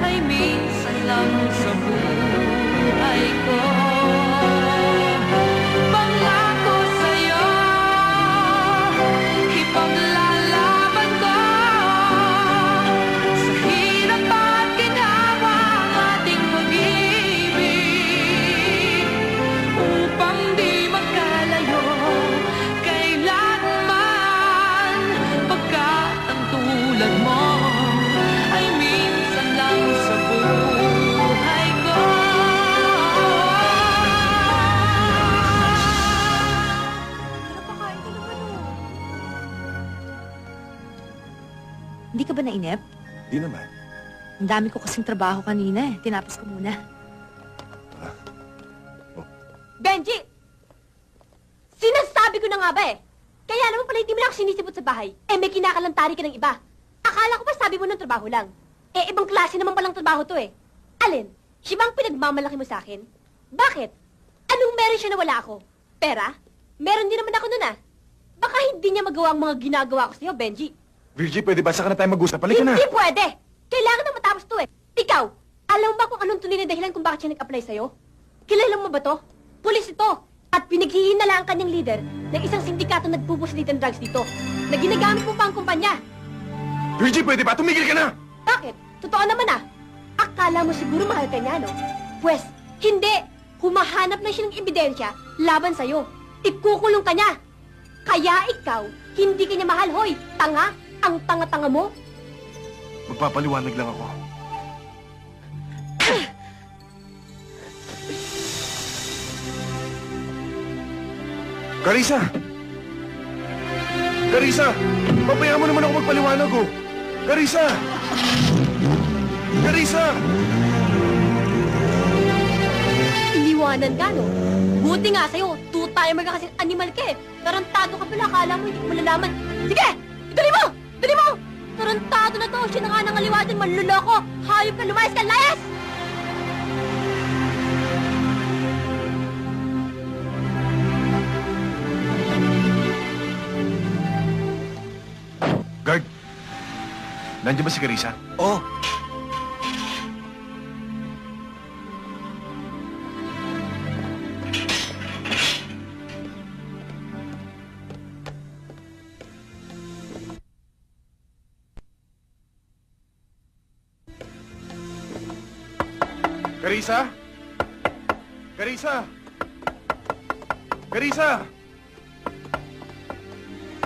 ay minsan lang sa buhay ko. Pangako sa'yo, ipaglalaban ko sa hirap at ginawa ang ating pag-ibig upang di magkalayo kailanman, pagkat ang tulad mo ay minsan lang sa buhay ko. Hindi ka ba nainip? Di naman. Ang dami ko kasing trabaho kanina eh. Tinapos ko muna. Benji! Sinasabi ko na nga ba eh. Kaya naman pala hindi mo na ako sinisipot sa bahay. Eh may kinakalantari ka ng iba. Akala ko ba sabi mo ng trabaho lang? Eh ibang klase naman palang trabaho to eh. Alin? Siya bang pinagmamalaki mo sa akin? Bakit? Anong meron siya na wala ako? Pera? Meron din naman ako nun ah. Baka hindi niya magawa ang mga ginagawa ko sa'yo, Benji. Virgie, pwede ba saka na tayo mag-usap? Halika na! Hindi pwede! Kailangan na matapos to eh. Ikaw, alam mo ba kung anong tunay na dahilan kung bakit siya nag-apply sa'yo? Kilala mo ba to? Pulis ito! At pinaghihinala ang kanyang leader ng isang sindikato nagpupuslid ng drugs dito na ginagamit mo pa ang kumpanya. Virgie, pwede ba? Tumigil ka na! Bakit? Totoo naman ah. Akala mo siguro mahal ka niya, no? Pwes, hindi! Humahanap na siya ng ebidensya laban sa'yo. Ikukulong ka niya. Kaya ikaw, hindi ka niya mahal, hoy! Tanga! Ang tanga-tanga mo! Magpapaliwanag lang ako. Carissa! Carissa! Pabayaan mo naman ako magpaliwanag, oh! Carissa! Carissa! Iniwanan ka, no? Buti nga sa'yo, two-timer ka kasing animal ka eh. Tarantado ka pala, akala mo hindi ko malalaman. Sige! Ituloy mo! Ituloy mo! Tarantado na to, siya na nga nangaliwatin, manluloko! Hayop ka, lumayas ka, layas! Guard! Nandiyan ba si Carissa? Oh! Carissa? Carissa? Carissa!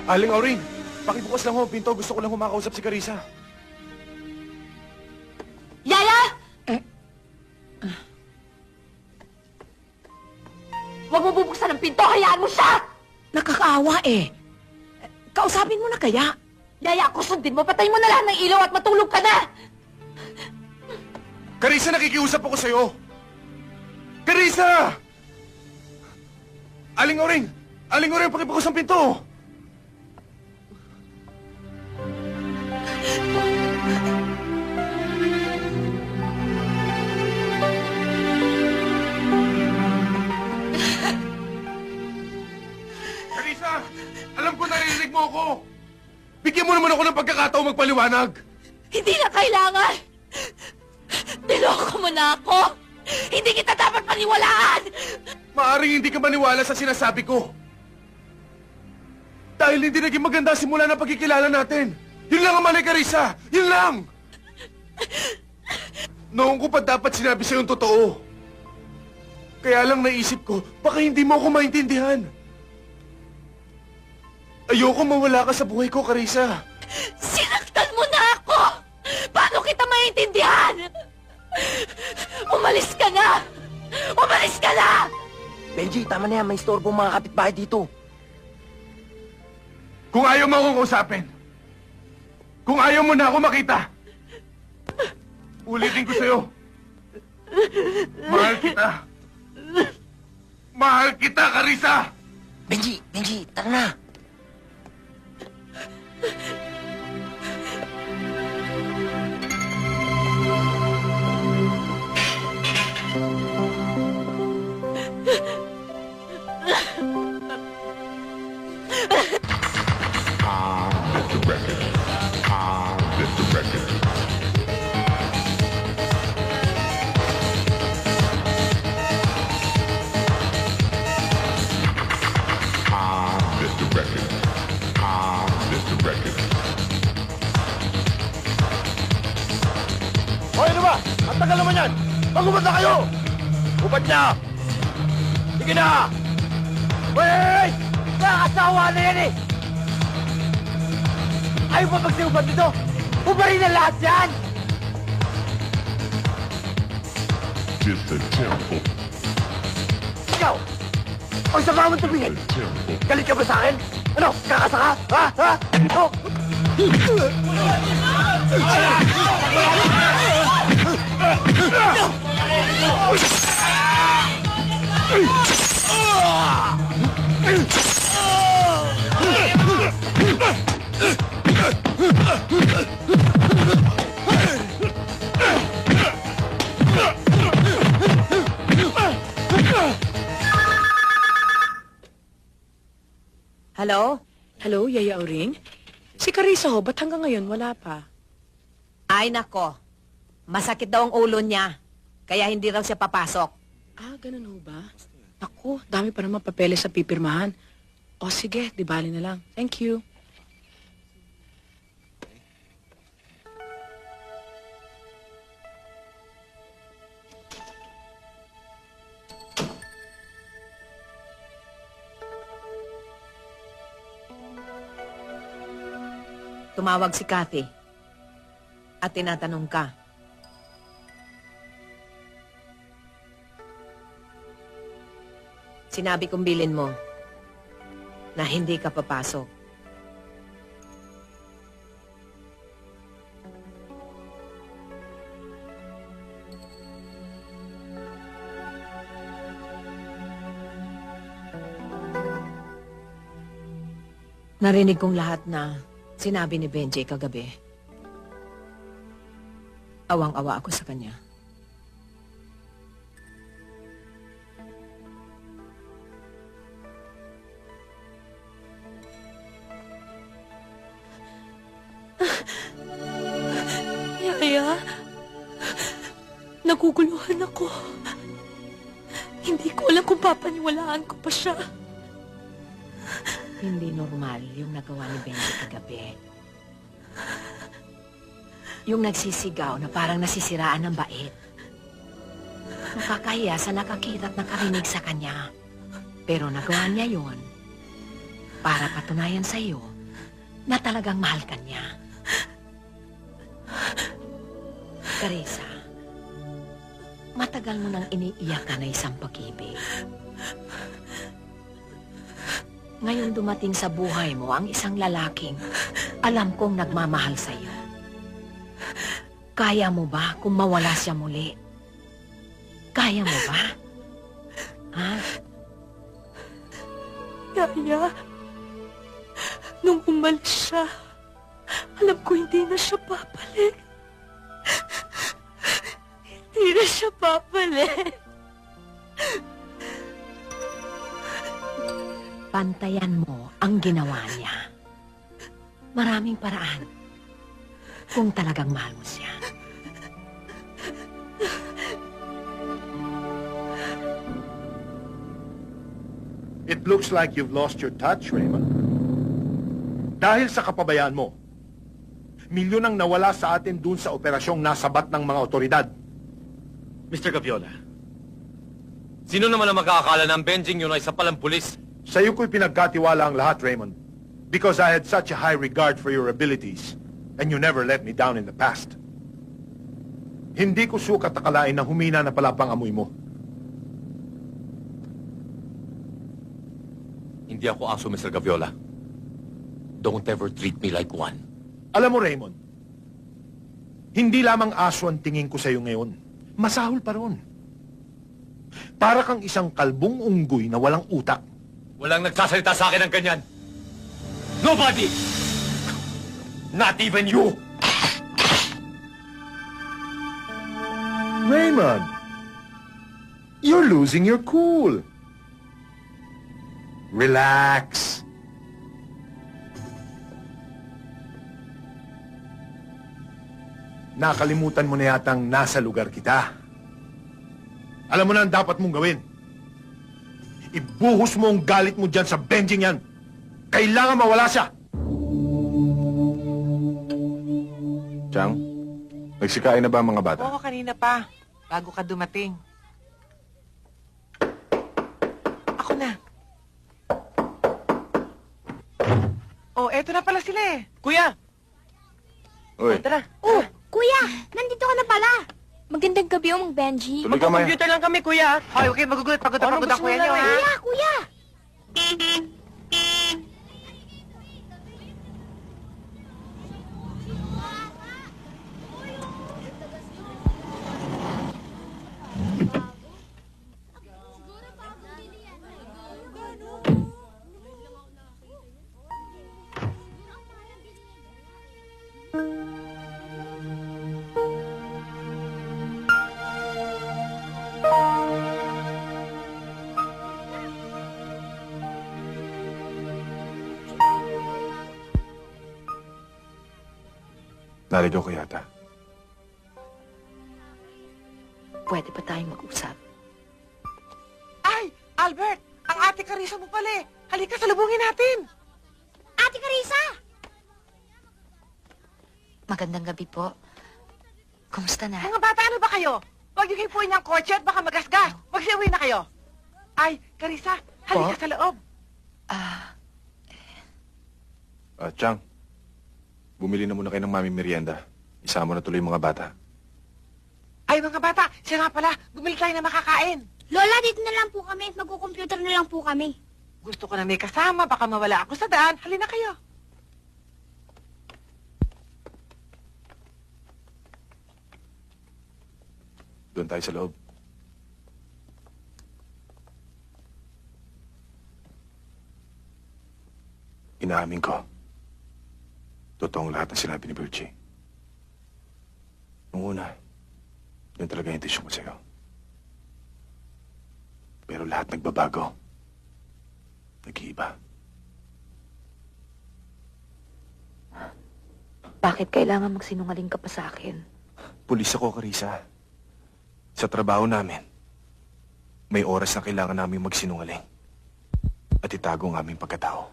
Aling Auring, pakibukas lang ho ang pinto. Gusto ko lang humakausap si Carissa. Yaya! Huwag mo bubuksan ang pinto, hayaan mo siya! Nakakaawa eh. Kausapin mo na kaya? Yaya, ako sundin mo, patay mo na lahat ng ilaw at matulog ka na! Carissa, nakikiusap ako sa'yo! Carissa! Aling Auring! Aling Auring, pakibukas ang pinto! Carissa! Alam ko naririnig mo ako! Bigyan mo naman ako ng pagkakataon magpaliwanag! Hindi na kailangan! Niloko mo na ako! Hindi kita dapat paniwalaan! Maaring hindi ka maniwala sa sinasabi ko. Dahil hindi naging maganda simula ng pagkikilala natin. Yun lang ang mali, Carissa! Yun lang! Noong ko pa dapat sinabi sa'yo yung totoo. Kaya lang naisip ko, baka hindi mo ako maintindihan. Ayoko mawala ka sa buhay ko, Carissa. Sinaktan mo na ako! Paano kita maintindihan? Umalis ka na! Umalis ka na! Benji, tama na yan. May istorbo mga kapitbahay dito. Kung ayaw mo akong kausapin, kung ayaw mo na ako makita, ulitin ko sa'yo. Mahal kita. Mahal kita, Carissa! Benji, tara na. Hoy, ano ba? Ang tagal naman yan! Magubad na kayo! Ubad niya! Sige na! Wait! Nakakasawa na yan eh! Ayaw pa magsiubad dito! Ubarin na lahat yan! Get the tempo. Ikaw! Ang sama mo tumingin! Galit ka ba sa akin? Ano? Kakasa ka? Ha? Ha? Oh! Hello? Hello, Yaya Auring? Si Carissa ho, ba't hanggang ngayon wala pa? Ay, nako. Masakit daw ang ulo niya. Kaya hindi raw siya papasok. Ah, ganun ho ba? Ako, dami pa naman papeles sa pipirmahan. O sige, di bali na lang. Thank you. Tumawag si Kathy. At tinatanong ka. Sinabi kong bilin mo na hindi ka papasok. Narinig kong lahat na sinabi ni Benji kagabi. Awang-awa ako sa kanya. Yaya, naguguluhan ako. Hindi ko alam kung papaniwalaan ko pa siya. Hindi normal yung nagawa ni Benji kagabi. Yung nagsisigaw na parang nasisiraan ng bait. Nakakahiya sa nakakita at nakarinig sa kanya. Pero nagawa niya yon para patunayan sa iyo na talagang mahal ka niya. Carissa, matagal mo nang iniiyak ka na isang pag-ibig. Ngayon dumating sa buhay mo ang isang lalaking alam kong nagmamahal sa iyo. Kaya mo ba kung mawala siya muli? Kaya mo ba? Ha? Yaya, nung umalis siya, alam ko hindi na siya papalik. Hindi na siya papalik. Pantayan mo ang ginawa niya. Maraming paraan kung talagang mahal mo siya. It looks like you've lost your touch, Raymond. Dahil sa kapabayaan mo, milyon ang nawala sa atin dun sa operasyong nasabat ng mga otoridad. Mr. Gaviola, sino naman ang makakakala ng Benjing yun ay isa palang pulis? Sa'yo ko'y pinagkatiwala ang lahat, Raymond. Because I had such a high regard for your abilities, and you never let me down in the past. Hindi ko sukat akalain na humina na pala pang amoy mo. Hindi ako aso, Mr. Gaviola. Don't ever treat me like one. Alam mo, Raymond, hindi lamang aso ang tingin ko sa'yo ngayon. Masahol pa ron. Para kang isang kalbong unggoy na walang utak. Walang nagsasalita sa akin ng ganyan. Nobody! Not even you! Raymond, you're losing your cool. Relax. Nakalimutan mo na yatang nasa lugar kita. Alam mo na ang dapat mong gawin. Ibuhos mo ang galit mo dyan sa Benjing yan. Kailangan mawala siya. Chang, Nagsikain na ba ang mga bata? Oo, kanina pa. Bago ka dumating. Ako na. Oh, eto na pala sila eh. Kuya! Uy, Tara. Oh, kuya! Nandito ka na pala! Magandang gabi, Mang Benji. tuloy ka, Maya. Computer lang kami, kuya. Hoy, okay, magugulat. Pagod na pagod ang kuya niyo, ha? Kuya, kuya! Naligaw ko yata. Pwede pa tayong mag-usap. Ay, Albert! Ang ate Carissa mo pala eh. Halika, salubungin natin. Ate Carissa! Magandang gabi po. Kumusta na? Mga bata, ano ba kayo? Huwag yung hipuin niyang kotse at baka magasgas. Magsiuwi na kayo. Ay, Carissa, halika sa loob. Chang, bumili na muna kayo ng mami merienda. Isama na tuloy yung mga bata. Ay, mga bata, siya nga pala, bumili tayo na makakain. Lola, dito na lang po kami. Magkukomputer na lang po kami. Gusto ko na may kasama, baka mawala ako sa daan. Halina kayo. Doon tayo sa loob. Inaamin ko. Totoong lahat ng sinabi ni Virgie. Nung una, yun talaga yung intensyon ko sa'yo. Pero lahat nagbabago. Nag-iiba. Bakit kailangan magsinungaling ka pa sa akin? Pulis ako, Carissa. Sa trabaho namin, may oras na kailangan namin magsinungaling at itago ang aming pagkatao.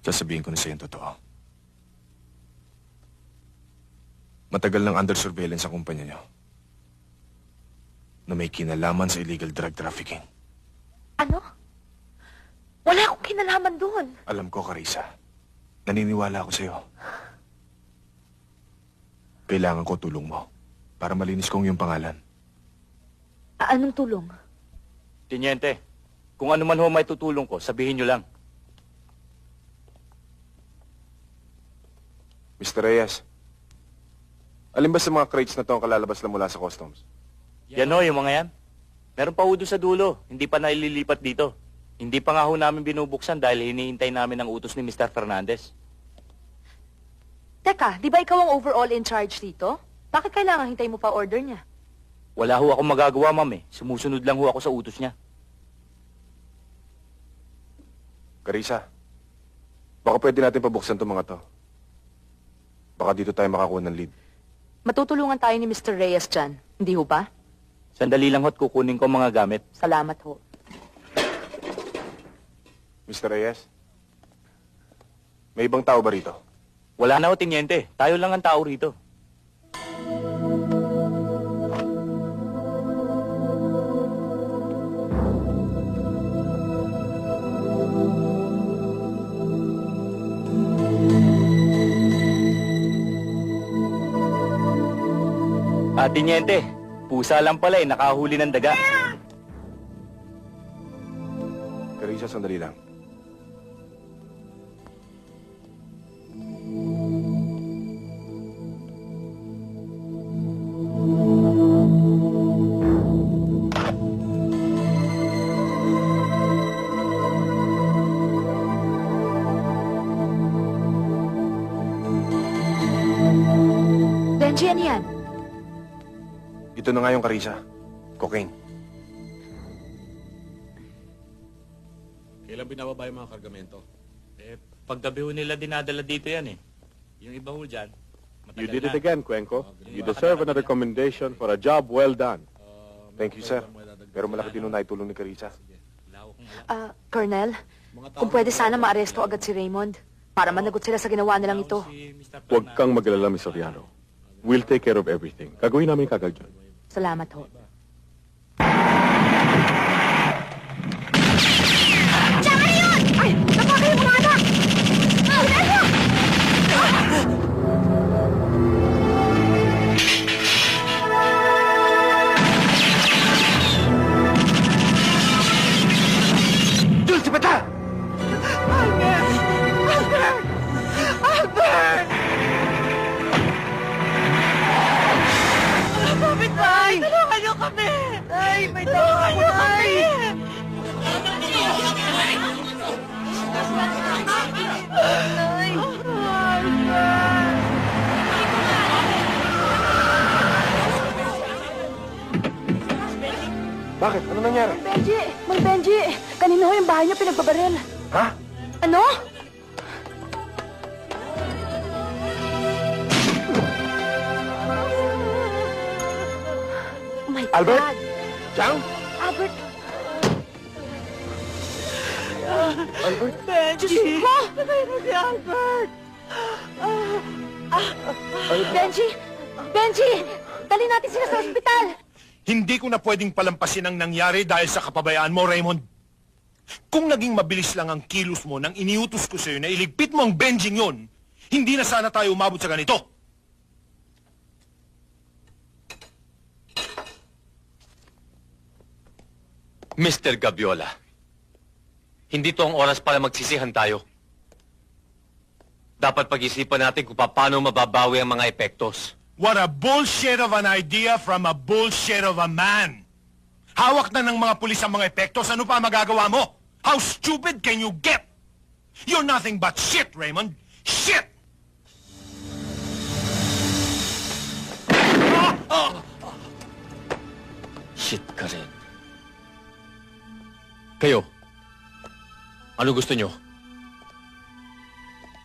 Sasabihin ko na sa'yo ang totoo. Matagal nang under surveillance ang kumpanya niyo na may kinalaman sa illegal drug trafficking. Ano? Wala akong kinalaman doon. Alam ko, Carissa. Naniniwala ako sa'yo. Kailangan ko tulong mo para malinis kong iyong pangalan. Anong tulong? Tiniente, kung ano man ho may tutulong ko, sabihin nyo lang. Mr. Reyes, alin ba sa mga crates na to ang kalalabas na mula sa customs? Yan ho, yung mga yan. Meron pa ho doon sa dulo, hindi pa naililipat dito. Hindi pa nga ho namin binubuksan dahil hinihintay namin ang utos ni Mr. Fernandez. Teka, di ba ikaw ang overall in charge dito? Bakit kailangan hintay mo pa order niya? Wala ho akong magagawa, ma'am eh. Sumusunod lang ho ako sa utos niya. Carissa, baka pwede natin pabuksan itong mga to. Baka dito tayo makakuha ng lead. Matutulungan tayo ni Mr. Reyes dyan. Hindi ho ba? Sandali lang ho't kukunin ko ang mga gamit. Salamat ho. Mr. Reyes, may ibang tao ba rito? Wala na ho, Tiniente. Tayo lang ang tao rito. Tiniente, pusa lang pala eh, nakahuli ng daga. Carissa, sandali lang. Benji, ano yan? Ito na nga yung Carissa. Cocaine. Kailan binababa yung mga kargamento? Paggabi ho nila dinadala dito yan eh. Yung iba ho dyan, You did it again, Cuenco. You deserve another commendation for a job well done. Thank you, sir. Pero malaki din yung naitulong ni Carissa. Colonel, kung pwede sana maaresto agad si Raymond. Para managot sila sa ginawa nilang ito. Huwag kang mag-alala, Miss Soriano. We'll take care of everything. Gagawin namin kagad yun. Salamat ho. Tsaka yun! Ay! Napaka yung mga anak! Ano? Dul, si Bata! Albert! Albert! Albert! Kapitbahay! Tulungan niyo kami! Ay, may tulungan niyo kami! Ay! Albert! Bakit? Ano nangyari? Benji! Mang Benji! Kanina ho yung bahay niyo pinagbabaril. Ha? Ano? Oh my Albert? God! Chang? Albert! Albert? Benji! Diyos ko! Patay na si Albert! Benji! Benji! Dali natin sila sa ospital! Hindi ko na pwedeng palampasin ang nangyari dahil sa kapabayaan mo, Raymond. Kung naging mabilis lang ang kilos mo nang iniutos ko sa'yo na iligpit mo ang Benjing yun, hindi na sana tayo umabot sa ganito. Mr. Gabiola, hindi to ang oras para magsisihan tayo. Dapat pag-isipan natin kung paano mababawi ang mga epektos. What a bullshit of an idea from a bullshit of a man. Hawak na ng mga pulis ang mga epektos, ano pa magagawa mo? How stupid can you get? You're nothing but shit, Raymond. Shit! Shit ka rin. Kayo, ano gusto nyo?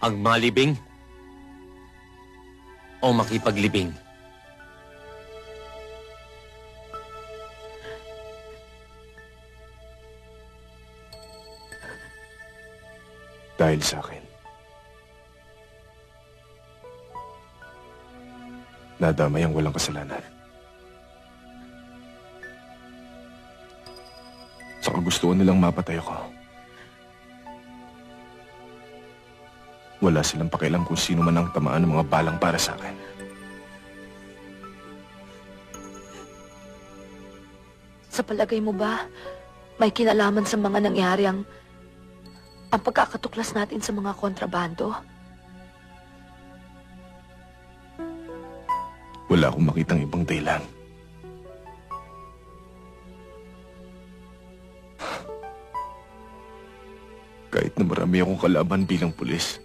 Ang malibing o makipaglibing? Dahil sa akin. Nadamay ang walang kasalanan. Saka gusto nilang mapatay ako. Wala silang pakialam kung sino man ang tamaan ng mga balang para sa akin. Sa palagay mo ba, may kinalaman sa mga nangyari ang pagkakatuklas natin sa mga kontrabando? Wala akong makitang ibang dahilan. Kahit na marami akong kalaban bilang pulis.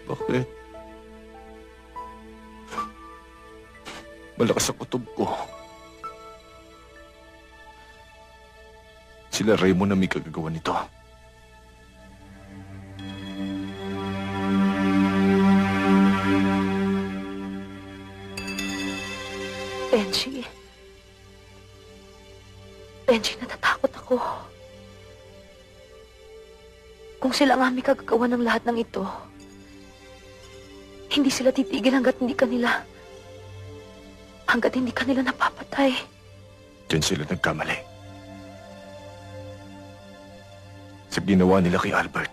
Bakit? Malakas ang kutob ko. Sila Raymond na may kagagawa nito. Benji. Benji, natatakot ako. Kung sila nga may kagagawa ng lahat ng ito, hindi sila titigil hanggat hindi kanila napapatay. Diyan sila nagkamali. Sa ginawa nila kay Albert.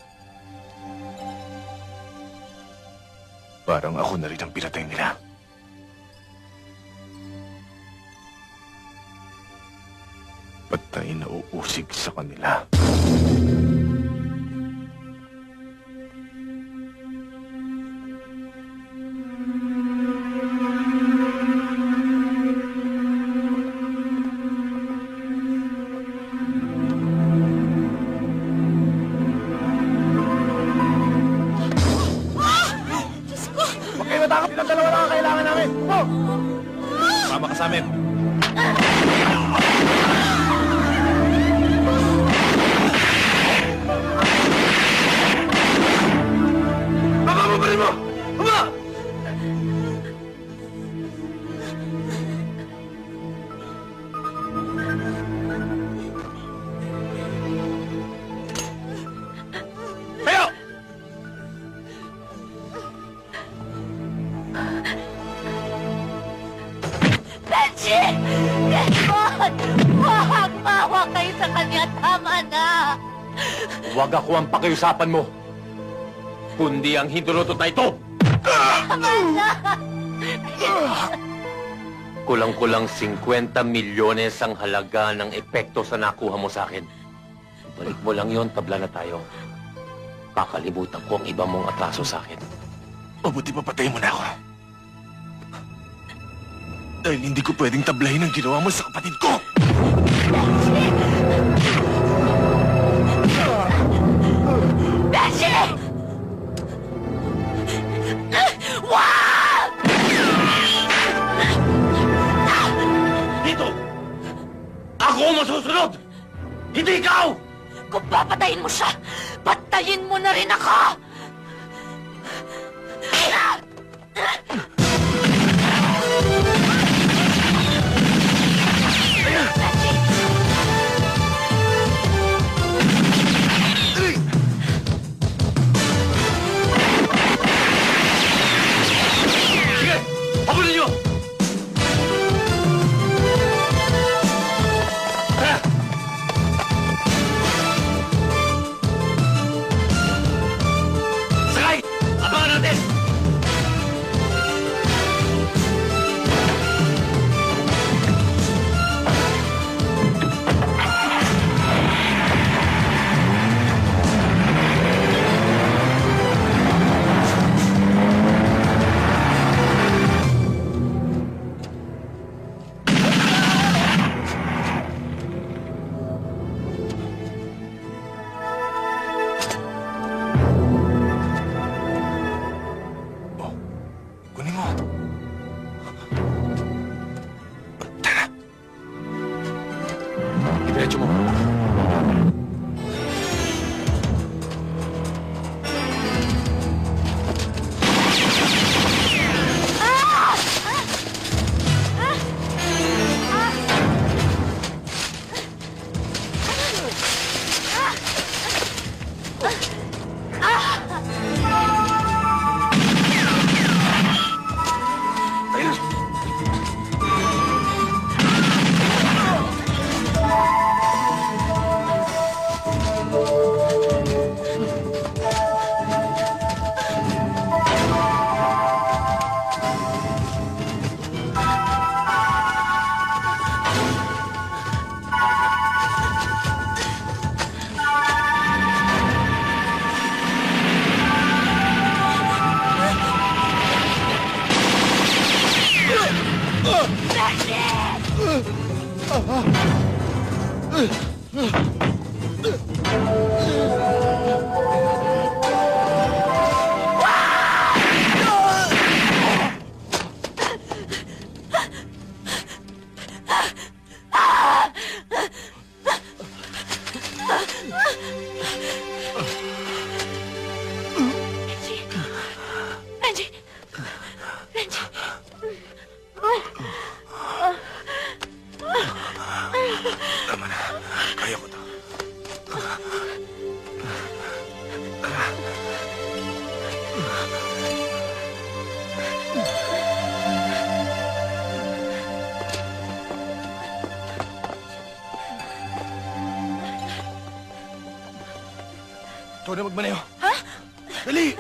Parang ako na rin ang pinatay nila. Patay na uusig sa kanila. Huwag kayo matakot. Silang dalawa lang ang kailangan namin. Oh! Sama ka sa amin. Baka mo pa rin mo! Huma! Raymond! Wag! Mawa kayo sa kanya! Tama na! Huwag ako ang pakiusapan mo, kundi ang hintulutot na ito! Tama na! Kulang-kulang 50 milyones ang halaga ng epekto sa nakuha mo sa akin. Balik mo lang yon, tabla na tayo. Kakalimutan ko ang iba mong atraso sa akin. Mabuti papatayin mo na ako. Dahil hindi ko pwedeng tablahin ang ginawa mo sa kapatid ko! Beshi! Wag! Dito! Ako ang masusunod! Hindi ikaw! Kung papatayin mo siya, patayin mo na rin ako! Sige! Habulin niyo! Tara! Sakay! Abangan natin! Kunin mo. Diretso mo. Renji! Renji! Tama na. Kaya ko to. Ikaw na magmaneho. Ha? Dali!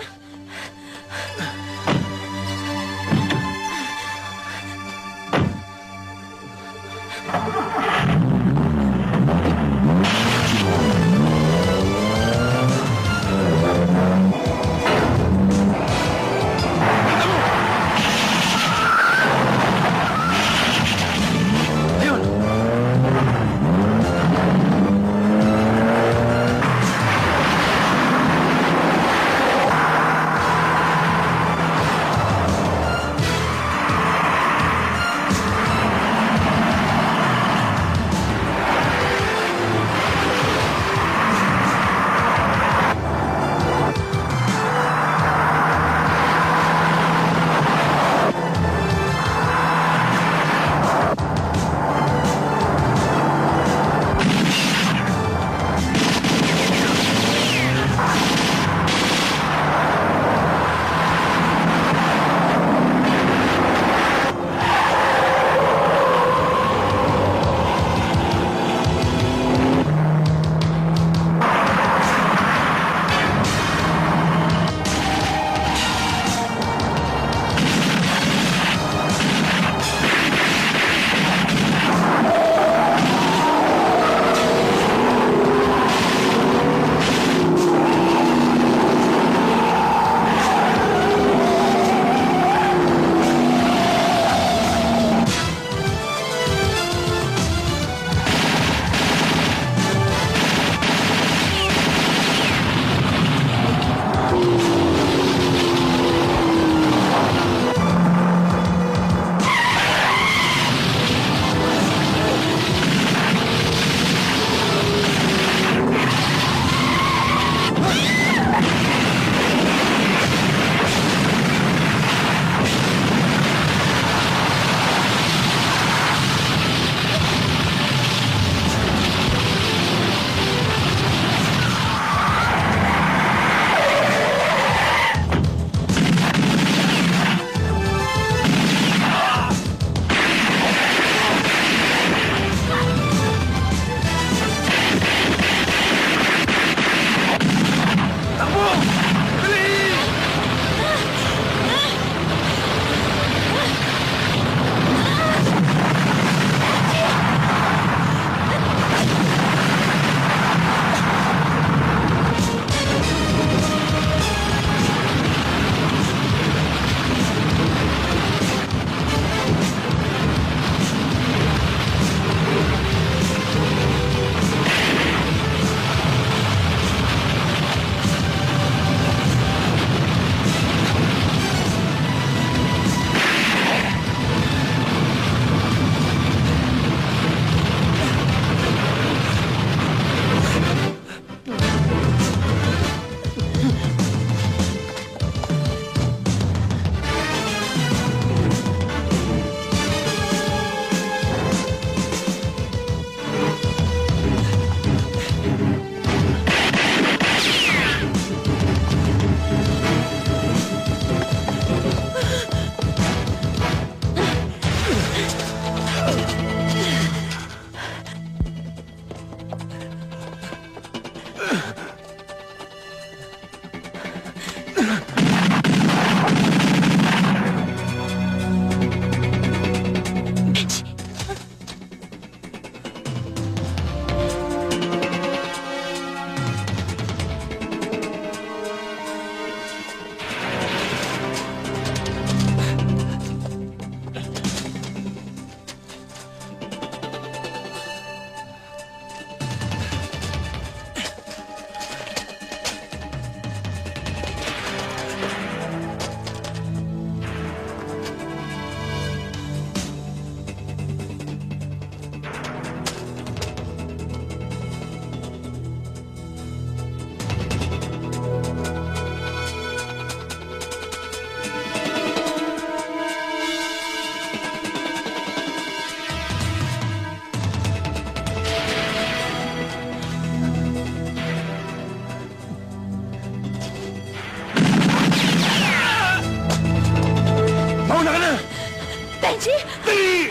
Benji! Dali!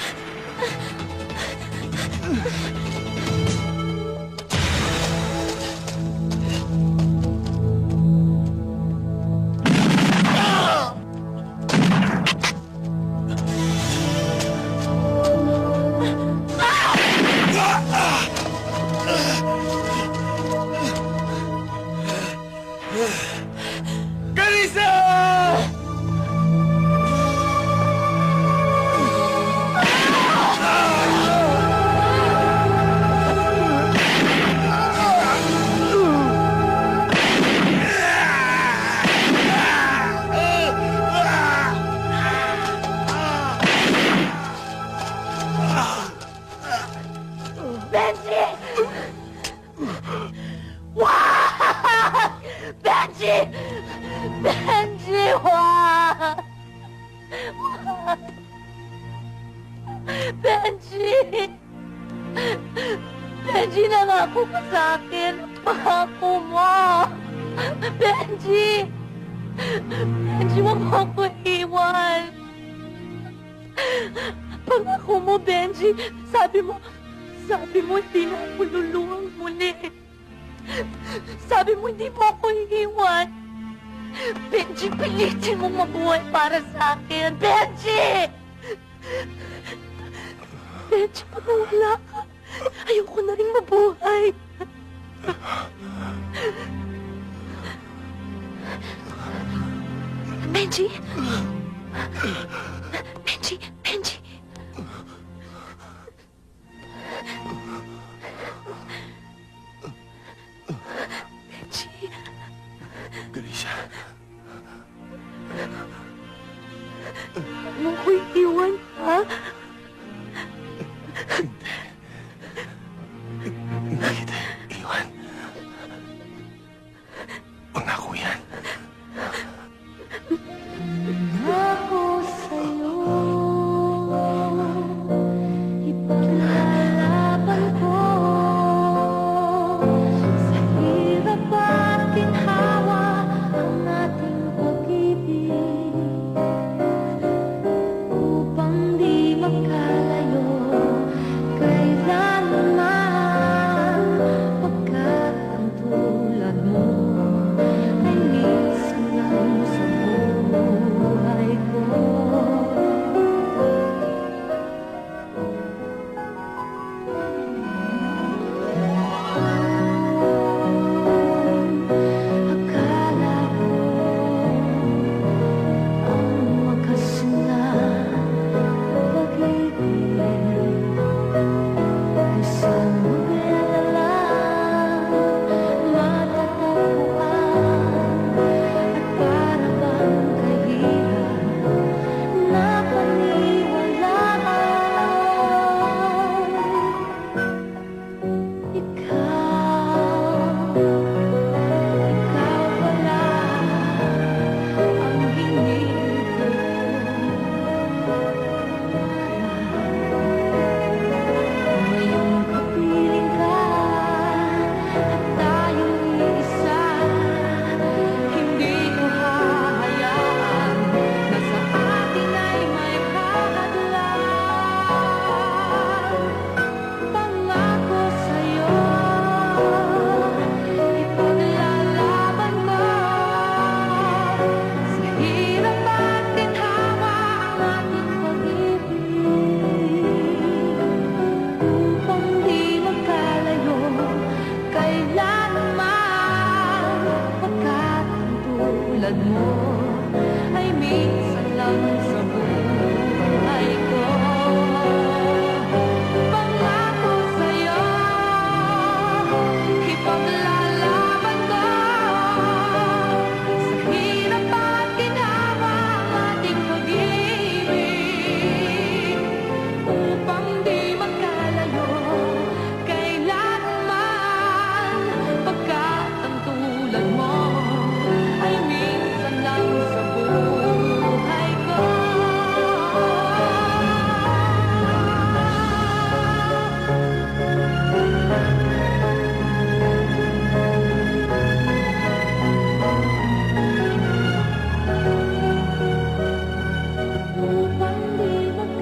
Benji! Wah! Benji! Benji! Wah! Wah! Benji! Benji, nangako ka sa akin. Pangako mo! Benji! Benji, wag mo ako iwan. Pangako mo, Benji. Sabi mo, hindi mo ako luluwang muli. Sabi mo, hindi mo ako iiwan. Benji, pilitin mo mabuhay para sa akin. Benji! Benji, pag wala ka, ayoko na rin mabuhay. Benji? Benji, Benji. Benji. Carissa. Huwag mo ko iiwan, ha? Hindi kita iwan. Pangako yan. Ako sa'yo, ipaglalaban ko sa hirap at ginhawa ang ating pag-ibig upang di magkalayo kailanman pagkat ang tulad mo ay minsan lang sa buhay ko. Akala ko ang wakas na pag-ibig ay sa maglala matatagpuan at para bang kahirap na paniwalaan. Ikaw pala ang hinig ko. Ngayong kapiling ka at tayong iisa, hindi ko hahayaan na sa atin ay may kahadlan. Pangako sa'yo, ipaglalaban ko sa hirap at ginhawa ang ating pag-ibig upang di magkalayo kailanman pagkat ang tulad mo ay minsan lang